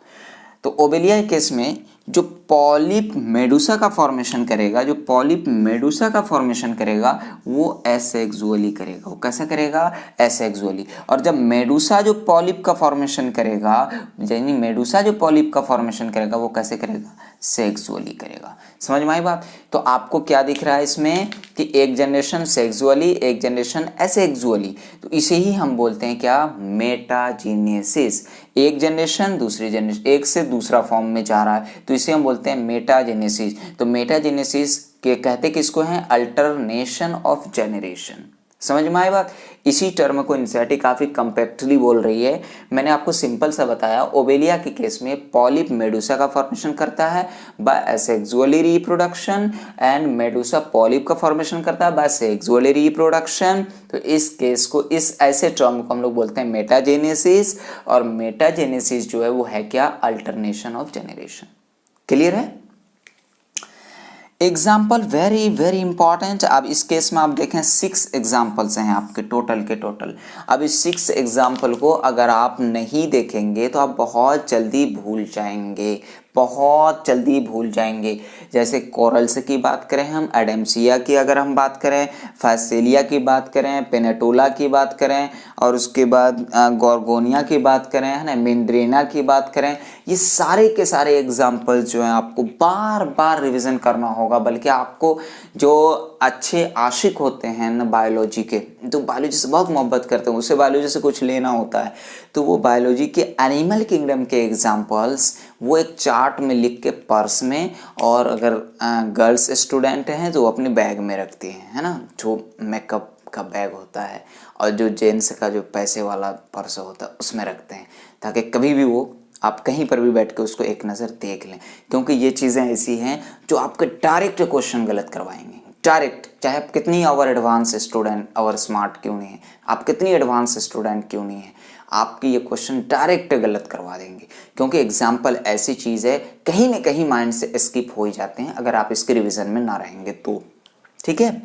तो ओबेलिया के केस में जो पॉलिप मेडुसा का फॉर्मेशन करेगा, जो पॉलिप मेडुसा का फॉर्मेशन करेगा वो एसेक्सुअली करेगा। वो कैसा करेगा? एसेक्सुअली। और जब मेडुसा जो पॉलिप का फॉर्मेशन करेगा, यानी मेडुसा जो पॉलिप का फॉर्मेशन करेगा वो कैसे करेगा? सेक्सुअली करेगा। समझ में आई बात? तो आपको क्या दिख रहा है इसमें कि एक जनरेशन सेक्सुअली, एक जनरेशन एसेक्सुअली। तो इसे ही हम बोलते हैं क्या? मेटाजेनेसिस। एक जनरेशन दूसरी जनरेशन, एक से दूसरा फॉर्म में जा रहा है, तो इसे हम बोलते हैं मेटाजेनेसिस। तो मेटाजेनेसिस के कहते किसको हैं? Alternation of generation. समझ में आए बात? इसी टर्म को एनसीईआरटी काफी कंपैक्टली बोल रही है। मैंने आपको सिंपल सा बताया, ओबेलिया के केस में पॉलिप मेडुसा का फॉर्मेशन करता है by asexually reproduction, and medusa polyp का फॉर्मेशन करता है बाय सेक्सुअली रिप्रोडक्शन। तो इस केस को, इस ऐसे टर्म को हम लोग बोलते हैं मेटाजेनेसिस। और मेटाजेनेसिस जो है वो है क्या? Alternation of generation. क्लियर है? Example very very important. अब इस केस में आप देखें 6 एग्जाम्पल्स हैं आपके टोटल के टोटल। अब इस 6 एग्जाम्पल को अगर आप नहीं देखेंगे तो आप बहुत जल्दी भूल जाएंगे, बहुत जल्दी भूल जाएंगे। जैसे कोरल्स की बात करें हम, एडेम्सिया की अगर हम बात करें, फैसेलिया की बात करें, पेनेटोला की बात करें, और उसके बाद गॉर्गोनिया की बात करें, है ना, मेंड्रेना की बात करें, ये सारे के सारे एग्जाम्पल्स जो हैं आपको बार बार रिवीजन करना होगा। बल्कि आपको जो अच्छे आशिक होते हैं ना बायोलॉजी के, तो बायोलॉजी से बहुत मोहब्बत करते हैं, उससे बायोलॉजी से कुछ लेना होता है, तो वो बायोलॉजी के एनिमल किंगडम के एग्जाम्पल्स वो एक चार्ट में लिख के पर्स में, और अगर गर्ल्स स्टूडेंट हैं तो वो अपने बैग में रखती हैं, है ना, जो मेकअप का बैग होता है, और जो जेंट्स का जो पैसे वाला पर्स होता है उसमें रखते हैं, ताकि कभी भी वो आप कहीं पर भी बैठ के उसको एक नज़र देख लें। क्योंकि ये चीज़ें ऐसी हैं जो आपके डायरेक्ट क्वेश्चन गलत करवाएंगे, डायरेक्ट। चाहे आप कितनी और एडवांस स्टूडेंट और स्मार्ट क्यों नहीं है, आप कितनी एडवांस स्टूडेंट क्यों नहीं है, आपकी ये क्वेश्चन डायरेक्ट गलत करवा देंगे। क्योंकि एग्जाम्पल ऐसी चीज़ है कहीं ना कहीं माइंड से स्किप हो ही जाते हैं अगर आप इसके रिविजन में ना रहेंगे तो। ठीक है,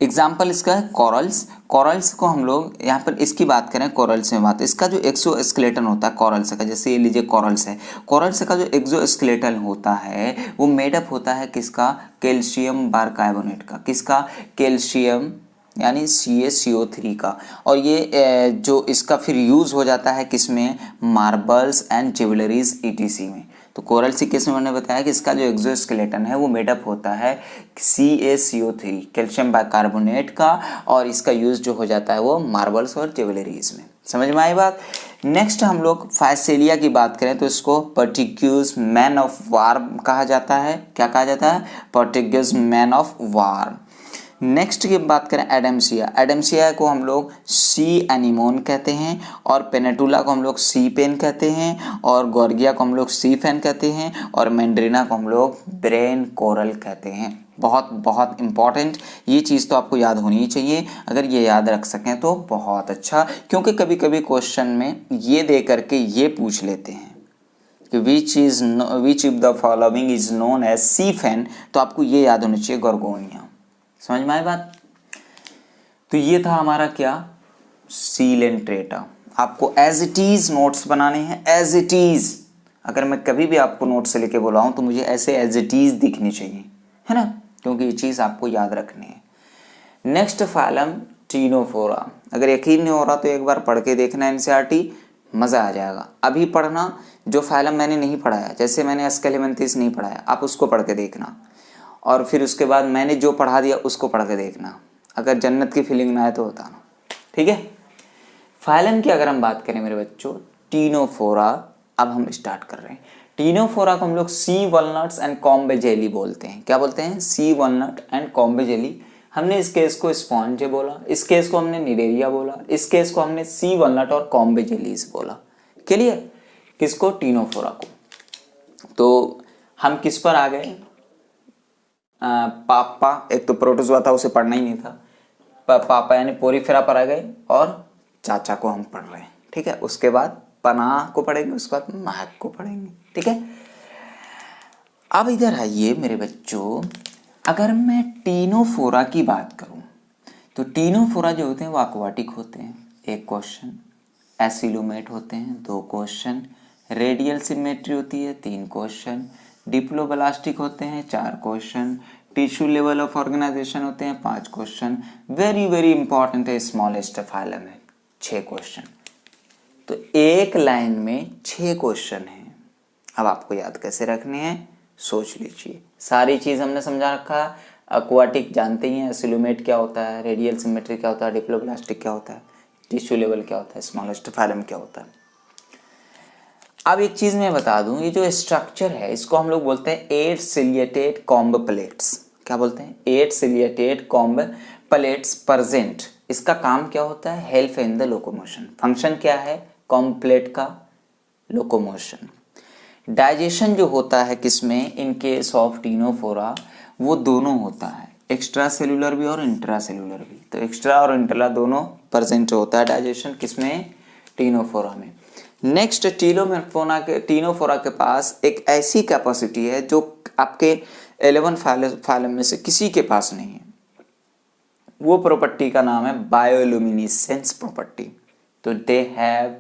एग्जाम्पल इसका है कोरल्स। कोरल्स को हम लोग यहाँ पर इसकी बात करें, कोरल्स में बात, इसका जो एक्सोस्केलेटन होता है कोरल्स का, जैसे ये लीजिए कोरल्स है, कोरल्स का जो एक्सोस्केलेटन होता है वो मेडअप होता है किसका? कैल्शियम बारकार्बोनेट का। किसका? कैल्शियम यानी CaCO3 का। और ये जो इसका फिर यूज़ हो जाता है किसमें? मार्बल्स एंड ज्वेलरीज ETC में। तो कोरल सी केस में मैंने बताया कि इसका जो एक्सोस्केलेटन है वो मेडअप होता है CaCO3 कैल्शियम बाइकार्बोनेट का, और इसका यूज जो हो जाता है वो मार्बल्स और ज्वेलरीज में। समझ में आई बात? नेक्स्ट हम लोग फैसेलिया की बात करें तो इसको पर्टिक्यूज मैन ऑफ वार कहा जाता है। क्या कहा जाता है? पर्टिक्यूज मैन ऑफ वार। नेक्स्ट की बात करें एडेम्सिया, एडेम्सिया को हम लोग सी एनिमोन कहते हैं, और पेनेटुला को हम लोग सी पेन कहते हैं, और गॉर्गिया को हम लोग सी फैन कहते हैं, और मेंड्रेना को हम लोग ब्रेन कोरल कहते हैं। बहुत बहुत इंपॉर्टेंट, ये चीज़ तो आपको याद होनी ही चाहिए। अगर ये याद रख सकें तो बहुत अच्छा, क्योंकि कभी कभी क्वेश्चन में ये दे करके ये पूछ लेते हैं कि which of the following is known as sea fan, तो आपको ये याद होनी चाहिए गॉर्गोनिया। समझ में आई बात? तो ये था हमारा क्या? सीलेंट्रेटा। आपको एज इट इज नोट्स बनाने हैं, एज इट इज। अगर मैं कभी भी आपको नोट से लेके बुलाऊं तो मुझे ऐसे एज इट इज दिखनी चाहिए, है ना, क्योंकि ये चीज आपको याद रखनी है। Next phylum Ctenophora. अगर यकीन नहीं हो रहा तो एक बार पढ़ के देखना एनसीईआरटी, मजा आ जाएगा। अभी पढ़ना जो फाइलम मैंने नहीं पढ़ाया, जैसे मैंने एस्केलेमेंथिस नहीं पढ़ाया, आप उसको पढ़ के देखना, और फिर उसके बाद मैंने जो पढ़ा दिया उसको पढ़ के देखना। अगर जन्नत की फीलिंग ना आए तो बताना, ठीक है। फाइलम की अगर हम बात करें मेरे बच्चों, टीनोफोरा, अब हम स्टार्ट कर रहे हैं। टीनोफोरा को हम लोग सी वॉलनट्स एंड कॉम्बेजेली बोलते हैं। क्या बोलते हैं? Sea walnut and comb jelly. हमने इस केस को स्पॉन्ज बोला, इस केस को हमने निडेरिया बोला, इस केस को हमने सी वॉलनट और कॉम्बेजेलीज बोला। क्लियर? किसको? टीनोफोरा को। तो हम किस पर आ गए? पापा, एक तो प्रोटोजोआ था उसे पढ़ना ही नहीं था, पापा यानी पोरीफेरा पर आ गए, और चाचा को हम पढ़ रहे हैं, ठीक है। उसके बाद पनाह को पढ़ेंगे, उसके बाद महक को पढ़ेंगे, ठीक है। अब इधर आइए मेरे बच्चों, अगर मैं टीनोफोरा की बात करूं तो टीनोफोरा जो होते हैं वो एक्वाटिक होते हैं, एक क्वेश्चन। एसिलोमेट होते हैं, 2 क्वेश्चन। रेडियल सिमेट्री होती है 3 क्वेश्चन, डिप्लोब्लास्टिक होते हैं 4 question, tissue level of organisation होते हैं 5 क्वेश्चन, वेरी वेरी इंपॉर्टेंट है स्मॉलेस्ट फाइलम है 6 क्वेश्चन। तो एक लाइन में 6 क्वेश्चन हैं। अब आपको याद कैसे रखने हैं सोच लीजिए। सारी चीज़ हमने समझा रखा है। एक्वाटिक जानते ही हैं, सिलुमेट क्या होता है, रेडियल सिमेट्री क्या होता है, डिप्लोब्लास्टिक क्या होता है, टिश्यू लेवल क्या होता है, स्मॉलेस्ट फाइलम क्या होता है। अब एक चीज़ मैं बता दूं, ये जो स्ट्रक्चर है इसको हम लोग बोलते हैं 8 सिलिएटेड कॉम्ब प्लेट्स। क्या बोलते हैं? 8 सिलिएटेड कॉम्ब प्लेट्स प्रेजेंट। इसका काम क्या होता है? Help in the locomotion. Function क्या है कॉम्ब प्लेट का? लोकोमोशन। डाइजेशन जो होता है किसमें, इन केस ऑफ टीनोफोरा, वो दोनों होता है, एक्स्ट्रा सेलुलर भी और इंट्रा सेलुलर भी। तो एक्स्ट्रा और इंट्रा दोनों प्रेजेंट होता है डाइजेशन किसमें? टीनोफोरा में। नेक्स्ट टीनोफोरा के पास एक ऐसी कैपेसिटी है जो आपके 11 फाइलम में से किसी के पास नहीं है। वो प्रॉपर्टी का नाम है बायोलुमिनेसेंस प्रॉपर्टी। तो they have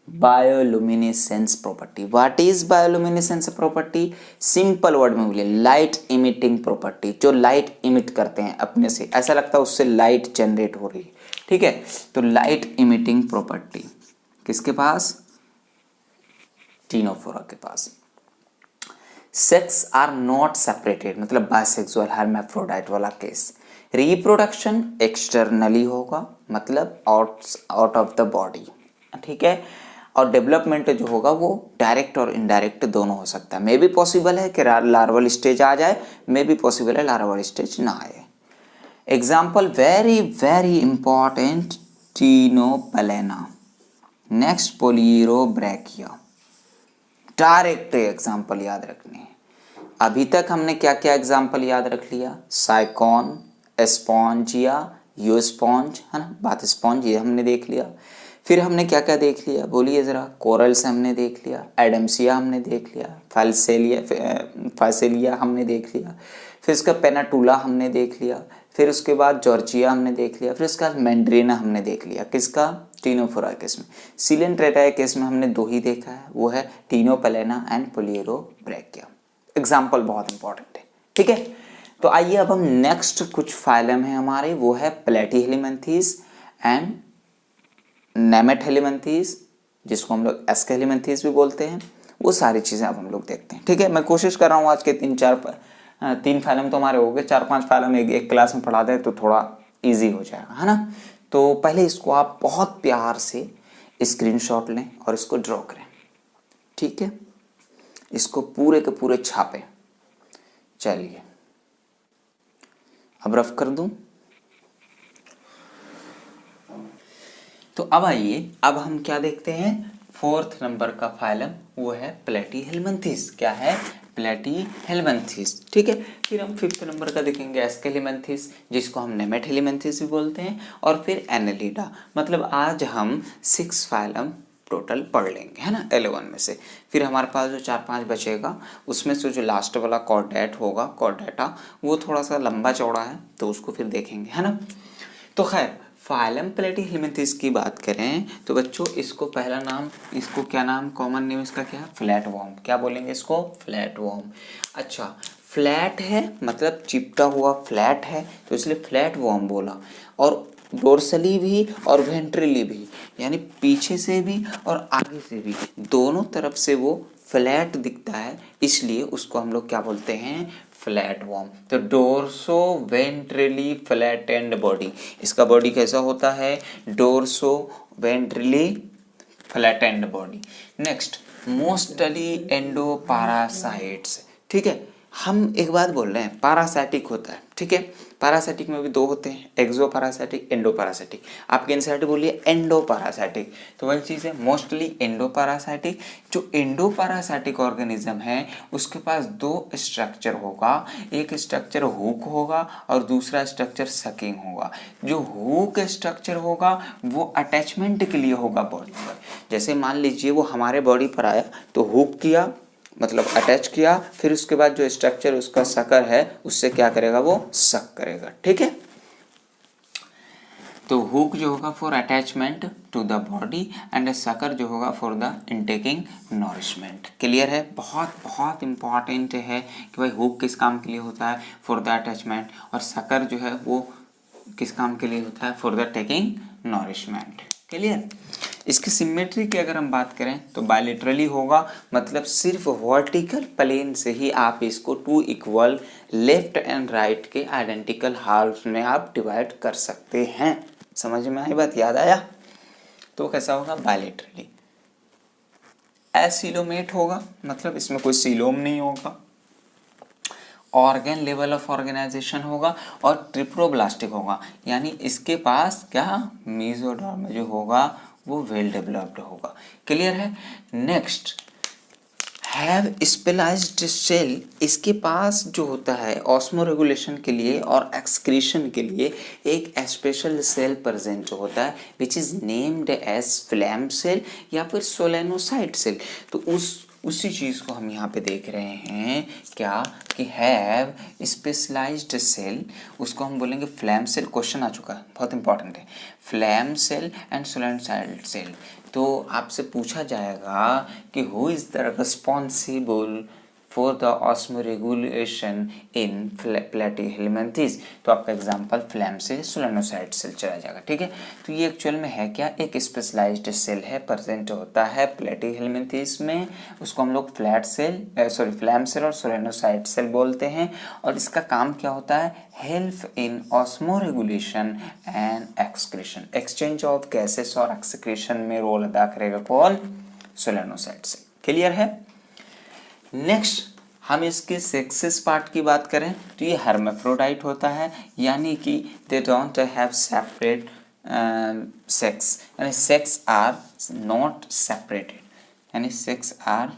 bioluminescence property. What is bioluminescence property? Simple word में बोलिए, लाइट इमिटिंग प्रॉपर्टी। जो लाइट इमिट करते हैं अपने से, ऐसा लगता है उससे लाइट जनरेट हो रही है, ठीक है। तो लाइट इमिटिंग प्रॉपर्टी किसके पास? टीनोफोरा के पास। सेक्स आर नॉट सेपरेटेड, मतलब बाइसेक्सुअल हर्माफ्रोडाइट वाला केस। रिप्रोडक्शन एक्सटर्नली होगा, मतलब आउट ऑफ द बॉडी, ठीक है। और डेवलपमेंट जो होगा वो डायरेक्ट और इनडायरेक्ट दोनों हो सकता है। मे भी पॉसिबल है कि लार्वल स्टेज आ जाए, मे भी पॉसिबल है लार्वल स्टेज ना आए। Example very very important, Ctenoplana, next Pleurobrachia. Direct example याद रखने हैं। अभी तक हमने क्या क्या एग्जाम्पल याद रख लिया? साइकॉन, स्पॉन्जिया, यूस्पॉन्ज, है ना, बात स्पॉन्ज ये हमने देख लिया। फिर हमने क्या क्या देख लिया बोलिए ज़रा? कोरल्स हमने देख लिया, एडम्सिया हमने देख लिया, फाइसेलिया हमने देख लिया, फिर उसका पेनाटूला हमने देख लिया, फिर उसके बाद जॉर्जिया हमने देख लिया, फिर उसके बाद मैंड्रीना हमने देख लिया। किसका? टीनोफोरा केस में। सिलेंट्रेटा केस में हमने 2 ही देखा है, वो है टीनोपलेना एंड पोलिरोब्रैकिया। एग्जाम्पल बहुत इंपॉर्टेंट है, ठीक है। तो आइए अब हम नेक्स्ट कुछ फाइलम है हमारे, वो है प्लेटीहेलिमिन्थीस एंड नेमेटहेलिमिन्थीस, जिसको हम लोग एस्केलिमिन्थीस भी बोलते हैं। वो सारी चीज़ें अब हम लोग देखते हैं, ठीक है। मैं कोशिश कर रहा हूँ आज के 3 फाइलम तो हमारे हो गए, 4-5 फाइलम एक क्लास में पढ़ा दे तो थोड़ा इजी हो जाएगा, है ना। तो पहले इसको आप बहुत प्यार से स्क्रीनशॉट लें और इसको ड्रॉ करें, ठीक है। इसको पूरे के पूरे छापें। चलिए अब रफ कर दूं। तो अब आइए, अब हम क्या देखते हैं? 4th नंबर का फाइलम वो है प्लेटीहेलमिन्थीस। क्या है? प्लेटीहेलमिन्थीस, ठीक है। फिर हम 5th नंबर का देखेंगे एस्केलिमिन्थीस, जिसको हम नेमेटहेलिमिन्थीस भी बोलते हैं, और फिर एनेलिडा। मतलब आज हम 6 फाइलम टोटल पढ़ लेंगे, है ना, 11 में से। फिर हमारे पास जो 4-5 बचेगा उसमें से जो लास्ट वाला कॉर्डेट होगा, कॉर्डेटा, वो थोड़ा सा लंबा चौड़ा है तो उसको फिर देखेंगे, है ना। तो खैर फाइलम प्लेटीहेलमिन्थीस की बात करें तो बच्चों इसको पहला नाम, इसको क्या नाम, कॉमन नेम इसका क्या है? Flat warm. क्या बोलेंगे इसको? Flat warm. अच्छा, फ्लैट है मतलब चिपटा हुआ फ्लैट है तो इसलिए फ्लैट वॉर्म बोला। और डोर्सली भी और वेंट्रली भी, यानी पीछे से भी और आगे से भी, दोनों तरफ से वो फ्लैट दिखता है, इसलिए उसको हम लोग क्या बोलते हैं? Flat worm. तो डोर्सो वेंट्रली फ्लैटेंड बॉडी, इसका बॉडी कैसा होता है? Dorso ventrally flattened body. Next, mostly endoparasites, ठीक है। हम एक बात बोल रहे हैं, पारासाइटिक होता है, ठीक है। पारासाइटिक में भी 2 होते हैं, एक्सोपारासाइटिक, एंडोपारासाइटिक। आपके एनसीईआरटी बोलिए एंडोपारासाइटिक, तो वही चीज़ है, मोस्टली एंडोपारासाइटिक। जो एंडोपारासाइटिक ऑर्गेनिज्म है उसके पास 2 स्ट्रक्चर होगा, एक स्ट्रक्चर हुक होगा और दूसरा स्ट्रक्चर सकिंग होगा। जो हुक स्ट्रक्चर होगा वो अटैचमेंट के लिए होगा बॉडी पर। जैसे मान लीजिए वो हमारे बॉडी पर आया तो हुक किया, मतलब अटैच किया, फिर उसके बाद जो स्ट्रक्चर उसका सकर है उससे क्या करेगा? वो सक करेगा, ठीक है। तो हुक जो होगा for attachment to the body and sucker जो होगा for the intaking nourishment. Clear है? बहुत बहुत इंपॉर्टेंट है कि भाई हुक किस काम के लिए होता है, फॉर द अटैचमेंट, और सकर जो है वो किस काम के लिए होता है, for the taking nourishment. Clear? इसकी सिमेट्री की अगर हम बात करें तो बायलेटरली होगा, मतलब सिर्फ वर्टिकल प्लेन से ही आप इसको two equal left and right के आइडेंटिकल हाल्फ में आप डिवाइड कर सकते हैं। समझ में आई बात? याद आया? तो कैसा होगा? बायलेटरली। एसिलोमेट होगा, मतलब इसमें कोई सिलोम नहीं होगा। ऑर्गेन लेवल ऑफ ऑर्गेनाइजेशन होगा, और ट्रिप्रोब्लास्टिक होगा, यानी इसके पास क्या मेसोडर्म जो होगा वो वेल डेवलप्ड होगा। क्लियर है? नेक्स्ट, हैव स्पेशलाइज्ड सेल, इसके पास जो होता है ऑस्मो रेगुलेशन के लिए और एक्सक्रीशन के लिए एक स्पेशल सेल प्रेजेंट होता है which is named as flame cell या फिर सोलेनोसाइट सेल। तो उसी चीज़ को हम यहाँ पे देख रहे हैं, क्या कि हैव स्पेशलाइज्ड सेल, उसको हम बोलेंगे फ्लैम सेल। क्वेश्चन आ चुका है, बहुत इंपॉर्टेंट है। फ्लैम सेल एंड सोलेनोसाइट सेल, तो आपसे पूछा जाएगा कि who is the responsible for the osmo regulation in Platyhelminthes, तो आपका एग्जांपल फ्लैम से सोलेनोसाइट सेल चला जाएगा। ठीक है? तो ये एक्चुअल में है क्या? एक स्पेशलाइज्ड सेल है, प्रेजेंट होता है प्लेटीहेल्मिन्थेस में, उसको हम लोग फ्लैम सेल और सोलेनोसाइट सेल बोलते हैं। और इसका काम क्या होता है? Help in osmo regulation and excretion, exchange of gases और एक्सक्रीशन में रोल अदा करेगा कौन? सोलेनोसाइट सेल। क्लियर है? नेक्स्ट, हम इसके सेक्सेस पार्ट की बात करें तो ये हर्माफ्रोडाइट होता है, यानी कि they don't have separate sex, यानी सेक्स आर नॉट सेपरेटेड, यानी सेक्स आर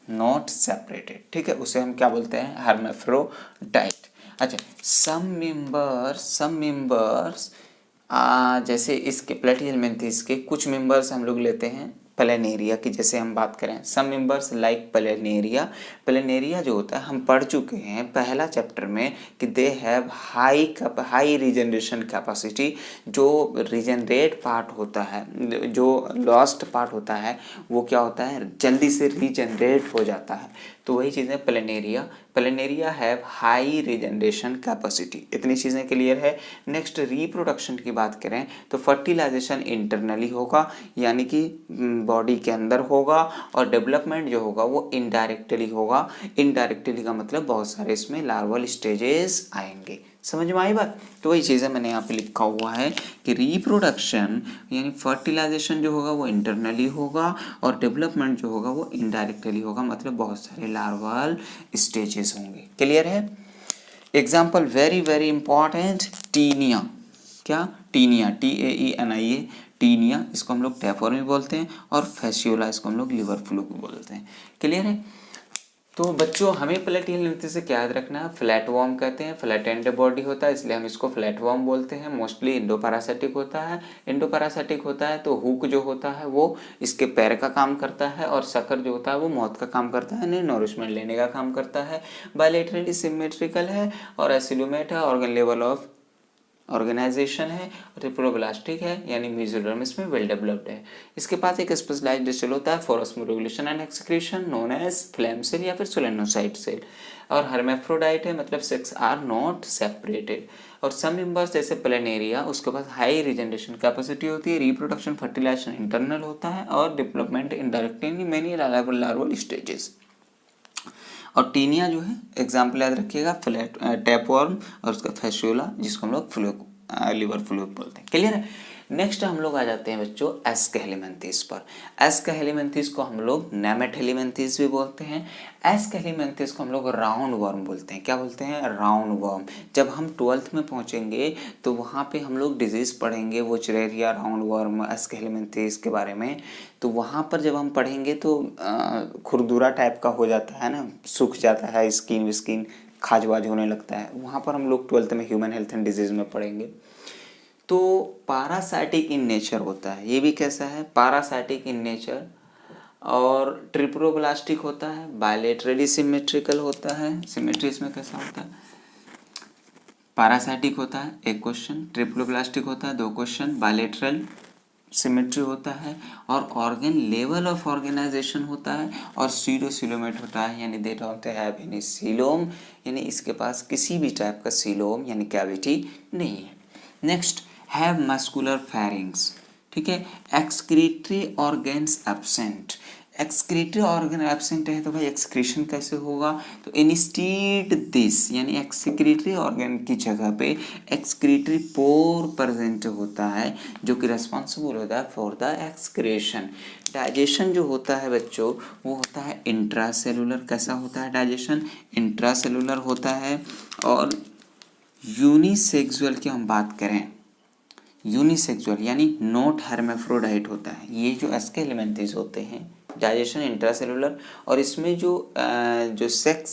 नॉट सेपरेटेड। ठीक है? उसे हम क्या बोलते हैं? हर्माफ्रोडाइट। अच्छा, सम मेंबर्स जैसे इसके प्लेटीहेल्मिन्थेस के कुछ मेंबर्स हम लोग लेते हैं प्लेनेरिया की, जैसे हम बात करें सम मेंबर्स लाइक प्लेनेरिया जो होता है हम पढ़ चुके हैं पहला चैप्टर में कि they have high regeneration capacity. जो रीजनरेट पार्ट होता है, जो लॉस्ट पार्ट होता है, वो क्या होता है? जल्दी से रीजनरेट हो जाता है। तो वही चीज़ें planaria have high regeneration capacity. इतनी चीज़ें क्लियर है। नेक्स्ट, रिप्रोडक्शन की बात करें तो फर्टिलाइजेशन इंटरनली होगा, यानी कि बॉडी के अंदर होगा, और डेवलपमेंट जो होगा वो इनडायरेक्टली होगा। इनडायरेक्टली का मतलब बहुत सारे इसमें लार्वल स्टेजेस आएंगे। समझ में आई बात? तो वही चीज़ें मैंने यहाँ पे लिखा हुआ है कि रिप्रोडक्शन यानी फर्टिलाइजेशन जो होगा वो इंटरनली होगा, और डेवलपमेंट जो होगा वो इनडायरेक्टली होगा, मतलब बहुत सारे लार्वल स्टेजेस होंगे। क्लियर है? Example very very important, Taenia. क्या? टीनिया, TAENIA, टीनिया, इसको हम लोग टैपवर्म भी बोलते हैं, और फैसियोला इसको हम लोग लिवर फ्लूक बोलते हैं। क्लियर है? तो बच्चों, हमें प्लेटीहेल्मिन्थेस से क्या याद रखना है? फ्लैट वर्म कहते हैं, फ्लैट एंड बॉडी होता है, इसलिए हम इसको फ्लैट वर्म बोलते हैं। मोस्टली इंडोपैरासिटिक होता है, तो हुक जो होता है वो इसके पैर का काम करता है, और सकर जो होता है वो मौत का काम करता है, यानी नॉरिशमेंट लेने का काम करता है। बायलेटरली सिमेट्रिकल है, और एसिलोमेट है, ऑर्गन लेवल ऑफ ऑर्गेनाइजेशन है, ट्रिप्रोब्लास्टिक है, यानी मेसोडर्म इसमें वेल डेवलप्ड है। इसके पास एक स्पेशलाइज्ड सेल होता है for osmoregulation and excretion known as flame cell या फिर सोलेनोसाइट सेल। और हर्माफ्रोडाइट है, मतलब सेक्स आर नॉट सेपरेटेड। और सम मेंबर्स जैसे प्लेनेरिया, उसके पास हाई रीजनरेशन कैपेसिटी होती है, रिप्रोडक्शन फर्टिलाइजेशन इंटरनल होता है, और development indirect in many larval stages. और टीनिया जो है एग्जाम्पल याद रखिएगा, फ्लैट टैपवर्म, और उसका फैसियोला जिसको हम लोग फ्लूक लिवर फ्लूक बोलते हैं। क्लियर है? नेक्स्ट हम लोग आ जाते हैं बच्चों एस्केहेलिमेंथेस पर। एस्केहेलिमेंथेस को हम लोग नेमेटेलिमेंथेस भी बोलते हैं। एस्केहेलिमेंथेस को हम लोग राउंड वर्म बोलते हैं। क्या बोलते हैं? Round worm. जब हम 12th में पहुंचेंगे तो वहाँ पे हम लोग डिजीज़ पढ़ेंगे, वोचरेरिया, राउंड वर्म, एस्केहेलिमेंथेस के बारे में। तो वहाँ पर जब हम पढ़ेंगे तो खुरदुरा टाइप का हो जाता है ना, सूख जाता है, स्किन खाज-वाज होने लगता है। वहाँ पर हम लोग 12th में ह्यूमन हेल्थ एंड डिजीज़ में पढ़ेंगे। तो पारासाइटिक इन नेचर होता है, ये भी कैसा है? पारासाइटिक इन नेचर, और ट्रिप्रोब्लास्टिक होता है, बायलेटरली सिमेट्रिकल होता है। सिमेट्री इसमें कैसा होता है? पैरासाइटिक होता है, एक क्वेश्चन। ट्रिप्लोब्लास्टिक होता है, 2 क्वेश्चन। बायलैटरल सिमेट्री होता है, और ऑर्गन लेवल ऑफ ऑर्गेनाइजेशन होता है, और सीडोसिलोमेट होता है, यानी they don't have any coelom, यानी इसके पास किसी भी टाइप का सीलोम यानी कैविटी नहीं है। नेक्स्ट, हैव मस्कुलर फेरिंग्स, ठीक है। Excretory organs absent, excretory organ absent है तो भाई एक्सक्रीशन कैसे होगा, तो इंस्टीड दिस, यानी एक्सक्रीटरी ऑर्गन की जगह पे एक्सक्रीटरी पोर प्रेजेंट होता है, जो कि रेस्पॉन्सिबल होता है फॉर द एक्सक्रेशन। डाइजेशन जो होता है बच्चों, वो होता है इंट्रासेलुलर। कैसा होता है डाइजेशन, इंट्रासेलुलर होता है। और यूनिसेक्सुअल की हम बात करें, यूनिसेक्सुअल यानी नॉट हेर्माफ्रोडाइट होता है। ये जो एस्के एलिमेंट्स होते हैं, डाइजेशन इंट्रासेलुलर, और इसमें जो सेक्स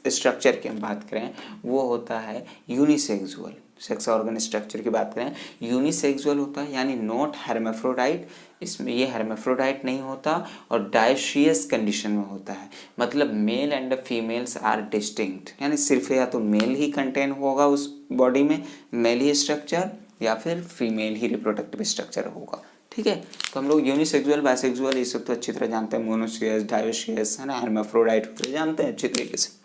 स्ट्रक्चर की हम बात करें वो होता है यूनिसेक्सुअल। सेक्स ऑर्गन स्ट्रक्चर की बात करें यूनिसेक्सुअल होता है, यानी नॉट हेर्माफ्रोडाइट, इसमें ये हेर्माफ्रोडाइट नहीं होता, और डायशियस कंडीशन में होता है। मतलब male and females are distinct, यानी सिर्फ या तो मेल ही कंटेन होगा उस बॉडी में, मेल ही स्ट्रक्चर, या फिर फीमेल ही रिप्रोडक्टिव स्ट्रक्चर होगा, ठीक है। तो हम लोग यूनिसेक्सुअल, बाइसेक्सुअल ये सब तो अच्छी तरह जानते हैं, मोनोसियस, डायोसियस, है ना, हेर्माफ्रोडाइट वगैरह जानते हैं अच्छी तरीके से।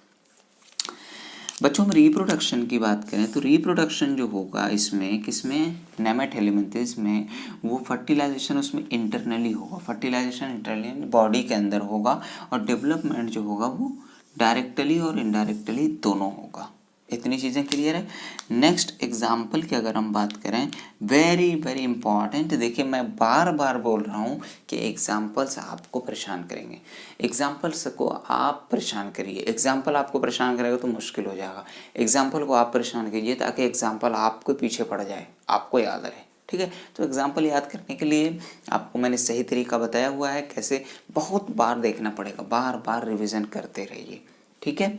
बच्चों हम रिप्रोडक्शन की बात करें तो रिप्रोडक्शन जो होगा इसमें किसमें, नेमेटोहेलिमिंथेस में, वो फर्टिलाइजेशन उसमें इंटरनली होगा, फर्टिलाइजेशन इंटरनली बॉडी के अंदर होगा, और डेवलपमेंट जो होगा वो डायरेक्टली और इनडायरेक्टली दोनों होगा। इतनी चीज़ें क्लियर है। नेक्स्ट एग्जाम्पल की अगर हम बात करें, वेरी वेरी इंपॉर्टेंट, देखिए मैं बार बार बोल रहा हूँ कि एग्जाम्पल्स आपको परेशान करेंगे, एग्जाम्पल्स को आप परेशान करिए, एग्जाम्पल आपको परेशान करेगा तो मुश्किल हो जाएगा। एग्जाम्पल को आप परेशान कीजिए ताकि एग्जाम्पल आपको पीछे पड़ जाए, आपको याद रहे, ठीक है। तो एग्जाम्पल याद करने के लिए आपको मैंने सही तरीका बताया हुआ है, कैसे बहुत बार देखना पड़ेगा, बार बार रिविज़न करते रहिए, ठीक है।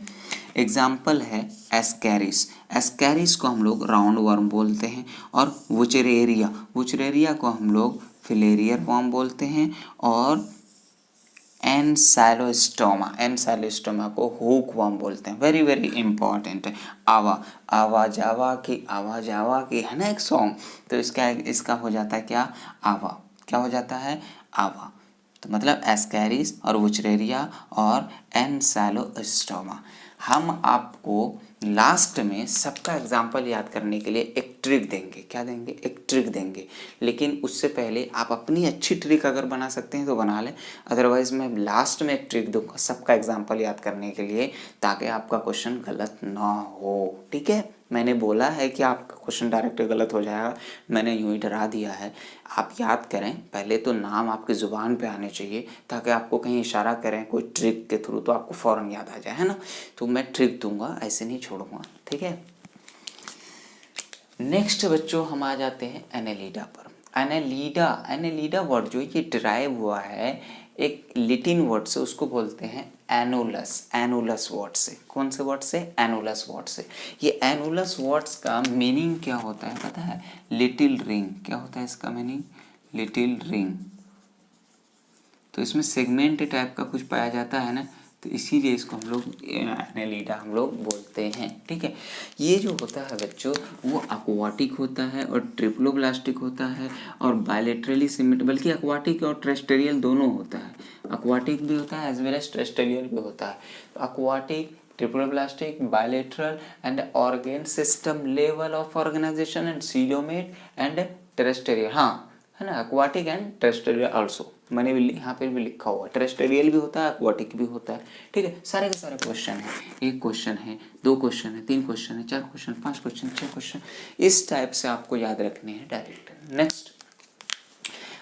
एग्जाम्पल है एस्कैरिस, एस्कैरिस को हम लोग राउंड वर्म बोलते हैं, और वुचरेरिया, वुचरेरिया को हम लोग फिलेरियर वर्म बोलते हैं, और एनसाइलोस्टोमा, एनसाइलोस्टोमा को हुक वर्म बोलते हैं। वेरी वेरी इंपॉर्टेंट है। आवा, आवा जावा की है ना एक सॉन्ग, तो इसका हो जाता है क्या, आवा, क्या हो जाता है, आवा। तो मतलब एस्कैरिस और वुचरेरिया और एनसाइलोस्टोमा। हम आपको लास्ट में सबका एग्जाम्पल याद करने के लिए एक ट्रिक देंगे, क्या देंगे, एक ट्रिक देंगे, लेकिन उससे पहले आप अपनी अच्छी ट्रिक अगर बना सकते हैं तो बना लें, अदरवाइज मैं लास्ट में एक ट्रिक दूंगा सबका एग्जाम्पल याद करने के लिए, ताकि आपका क्वेश्चन गलत ना हो, ठीक है। मैंने बोला है कि आपका क्वेश्चन डायरेक्ट गलत हो जाएगा, मैंने यूं ही डरा दिया है। आप याद करें, पहले तो नाम आपकी ज़ुबान पे आने चाहिए, ताकि आपको कहीं इशारा करें कोई ट्रिक के थ्रू तो आपको फ़ौरन याद आ जाए, है ना। तो मैं ट्रिक दूंगा, ऐसे नहीं छोड़ूंगा, ठीक है। नेक्स्ट बच्चों हम आ जाते हैं एनेलिडा पर। एनेलिडा, एनेलिडा वर्ड जो ये डिराइव हुआ है एक लैटिन वर्ड से, उसको बोलते हैं एनुलस, एनुलस वर्ड से। कौन से वर्ड से, एनुलस वर्ड से। ये एनुलस वर्ड्स का मीनिंग क्या होता है पता है, लिटिल रिंग। क्या होता है इसका मीनिंग, लिटिल रिंग। तो इसमें सेगमेंट टाइप का कुछ पाया जाता है ना, तो इसीलिए इसको हम लोग एनेलिडा हम लोग बोलते हैं, ठीक है। ये जो होता है बच्चों वो एक्वाटिक होता है और ट्रिप्लोब्लास्टिक होता है और बायलेटरली सिमेट्रिक, बल्कि एक्वाटिक और टेरेस्ट्रियल दोनों होता है, एक्वाटिक भी होता है एज वेल एज टेरेस्ट्रियल भी होता है। तो aquatic, triploblastic, bilateral and organ system level of organisation and coelomate and terrestrial, हाँ है ना, एक्वाटिक एंड टेरेस्ट्रियल आल्सो, मैंने भी यहाँ पे भी लिखा हुआ है, टेरेस्ट्रियल भी होता है, एक्वाटिक भी होता है, ठीक है। सारे के सारे क्वेश्चन है, एक क्वेश्चन है, 2 क्वेश्चन है, 3 क्वेश्चन है, 4 क्वेश्चन, 5 क्वेश्चन, 6 क्वेश्चन, इस टाइप से आपको याद रखने हैं डायरेक्ट। नेक्स्ट,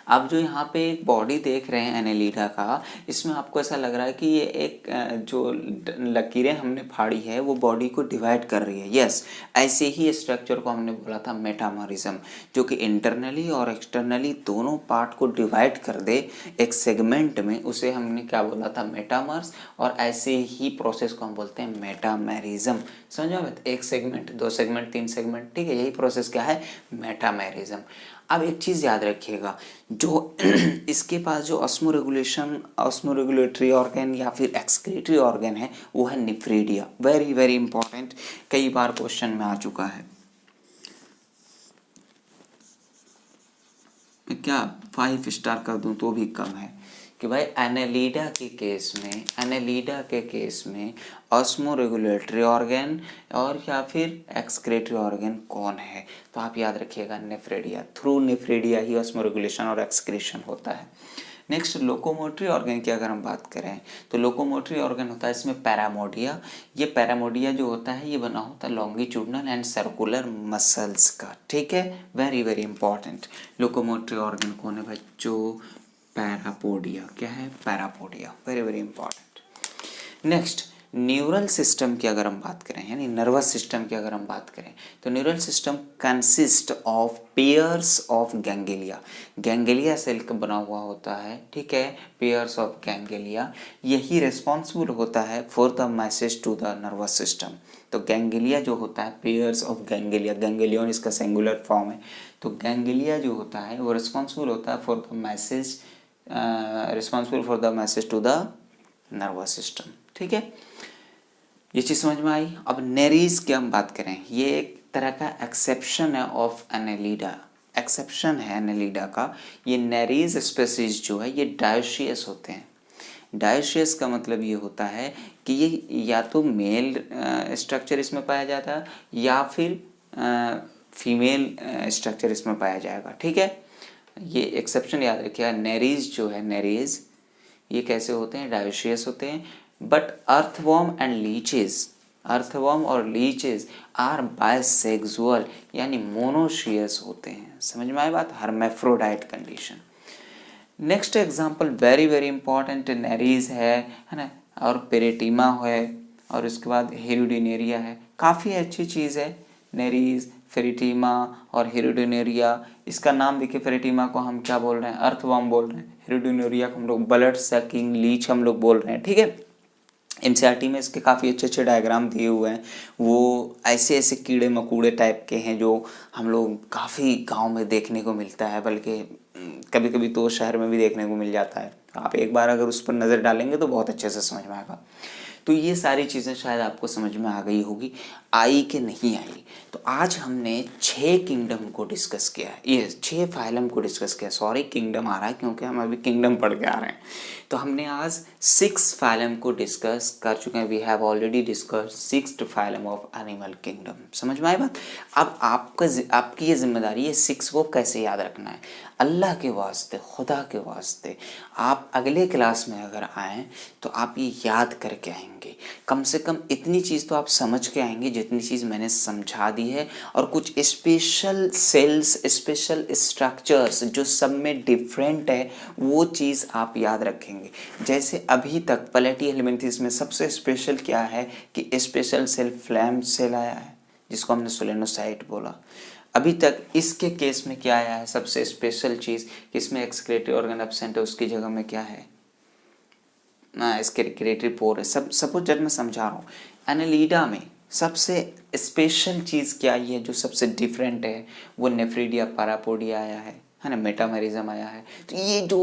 आप जो यहाँ पे एक बॉडी देख रहे हैं एनेलिडा का, इसमें आपको ऐसा लग रहा है कि ये एक जो लकीरें हमने फाड़ी है वो बॉडी को डिवाइड कर रही है। यस, ऐसे ही स्ट्रक्चर को हमने बोला था मेटामॉरिज्म, जो कि इंटरनली और एक्सटर्नली दोनों पार्ट को डिवाइड कर दे एक सेगमेंट में, उसे हमने क्या बोला था, मेटामर्स। और ऐसे ही प्रोसेस को हम बोलते हैं मेटामेरिज्म। समझो, एक सेगमेंट, 2 सेगमेंट, 3 सेगमेंट, ठीक है, यही प्रोसेस क्या है, मेटामेरिज्म। अब एक चीज़ याद रखिएगा, जो इसके पास जो ऑस्मोरेगुलेटरी ऑर्गन या फिर एक्सक्रीटरी ऑर्गन है वो है नेफ्रेडिया। वेरी वेरी इंपॉर्टेंट, कई बार क्वेश्चन में आ चुका है। क्या 5 स्टार कर दूं तो भी कम है कि भाई एनेलिडा के केस में ऑस्मोरेगुलेटरी ऑर्गन और या फिर एक्सक्रीटरी ऑर्गन कौन है, तो आप याद रखिएगा नेफ्रेडिया। थ्रू नेफ्रेडिया ही ऑस्मोरेगुलेशन और एक्सक्रीशन होता है। नेक्स्ट लोकोमोटरी ऑर्गन की अगर हम बात करें तो लोकोमोटरी ऑर्गन होता है इसमें पैरामोडिया। ये पैरामोडिया जो होता है ये बना होता है लॉन्गिट्यूडनल एंड सर्कुलर मसल्स का, ठीक है, very very important. Locomotory organ कौन है बच्चों? पैरापोडिया। क्या है? Parapodia, very very important. Next neural system की अगर हम बात करें, यानी नर्वस सिस्टम की अगर हम बात करें, तो neural system consist of pairs of ganglia. Ganglia cell का बना हुआ होता है, ठीक है, पेयर्स ऑफ गैंग्लिया। यही रिस्पॉन्सिबल होता है for the message to the nervous system. तो गैंग्लिया जो होता है, पेयर्स ऑफ गैंग्लिया, गैंग्लियन इसका सिंगुलर फॉर्म है, तो गैंग्लिया जो होता है वो रिस्पॉन्सिबल होता है for the message, responsible for the message to the nervous system, ठीक है। ये चीज़ समझ में आई। अब नेरीज की हम बात करें, ये एक तरह का एक्सेप्शन है ऑफ एनेलिडा, एक्सेप्शन है एनेलिडा का। ये नेरीज स्पेसीज जो है ये डायोशियस होते हैं। डायोशियस का मतलब ये होता है कि ये या तो मेल स्ट्रक्चर इसमें पाया जाता है या फिर फीमेल स्ट्रक्चर इसमें पाया जाएगा, ठीक है। ये एक्सेप्शन याद रखिएगा। नेरीज जो है, नेरीज ये कैसे होते हैं? डायोशियस होते हैं। But earthworm and leches, earthworm और लीचेस आर बायसेक्सुअल यानी मोनोशियस होते हैं। समझ में आई बात? Hermaphrodite condition. Next example very very important, Nereis है ना, और पेरेटिमा है, और उसके बाद हेरुडिनेरिया है। काफ़ी अच्छी चीज़ है नेरीज, फेरिटीमा और हेरुडिनेरिया। इसका नाम देखिए, फेरिटीमा को हम क्या बोल रहे हैं? अर्थवॉर्म बोल रहे हैं। हेरुडिनेरिया को हम लोग ब्लड सकिंग लीच हम लोग बोल रहे हैं, ठीक है। एनसीईआरटी में इसके काफ़ी अच्छे अच्छे डायग्राम दिए हुए हैं। वो ऐसे ऐसे कीड़े मकोड़े टाइप के हैं जो हम लोग काफ़ी गांव में देखने को मिलता है, बल्कि कभी कभी तो शहर में भी देखने को मिल जाता है। आप एक बार अगर उस पर नज़र डालेंगे तो बहुत अच्छे से समझ में आएगा। तो ये सारी चीज़ें शायद आपको समझ में आ गई होगी, आई कि नहीं आई। तो आज हमने 6 किंगडम को डिस्कस किया है, ये 6 फाइलम को डिस्कस किया। सॉरी किंगडम आ रहा है क्योंकि हम अभी किंगडम पढ़ के आ रहे हैं। तो हमने आज 6 फाइलम को डिस्कस कर चुके हैं। We have already discuss 6th phylum of animal kingdom. समझ में आई बात? अब आपकी ये जिम्मेदारी है 6 को कैसे याद रखना है। अल्लाह के वास्ते, खुदा के वास्ते, आप अगले क्लास में अगर आएँ तो आप ये याद करके आएंगे। कम से कम इतनी चीज़ तो आप समझ के आएंगे जितनी चीज़ मैंने समझा दी है, और कुछ स्पेशल सेल्स, स्पेशल स्ट्रक्चर्स जो सब में डिफरेंट है वो चीज़ आप याद रखेंगे। जैसे अभी तक पलेटी हेलमिन्थेस में सबसे स्पेशल क्या है कि स्पेशल सेल फ्लैम सेल आया है जिसको हमने सोलेनोसाइट बोला। अभी तक इसके केस में क्या आया है सबसे स्पेशल चीज़, इसमें एक्सक्रीटरी ऑर्गन एब्सेंट है, उसकी जगह में क्या है ना, एक्सक्रीटरी पोर है। सपोज जब मैं समझा रहा हूँ, एनेलिडा में सबसे स्पेशल चीज़ क्या आई है जो सबसे डिफरेंट है, वो नेफ्रीडिया पैरापोडिया आया है ना, मेटामेरिज्म आया है। तो ये जो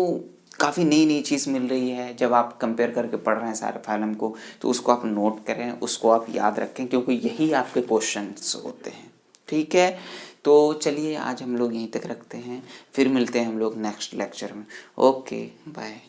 काफ़ी नई नई चीज़ मिल रही है, जब आप कंपेयर करके पढ़ रहे हैं सारे फाइलम को, तो उसको आप नोट करें, उसको आप याद रखें, क्योंकि यही आपके क्वेश्चंस होते हैं, ठीक है। तो चलिए आज हम लोग यहीं तक रखते हैं, फिर मिलते हैं हम लोग नेक्स्ट लेक्चर में। Okay bye.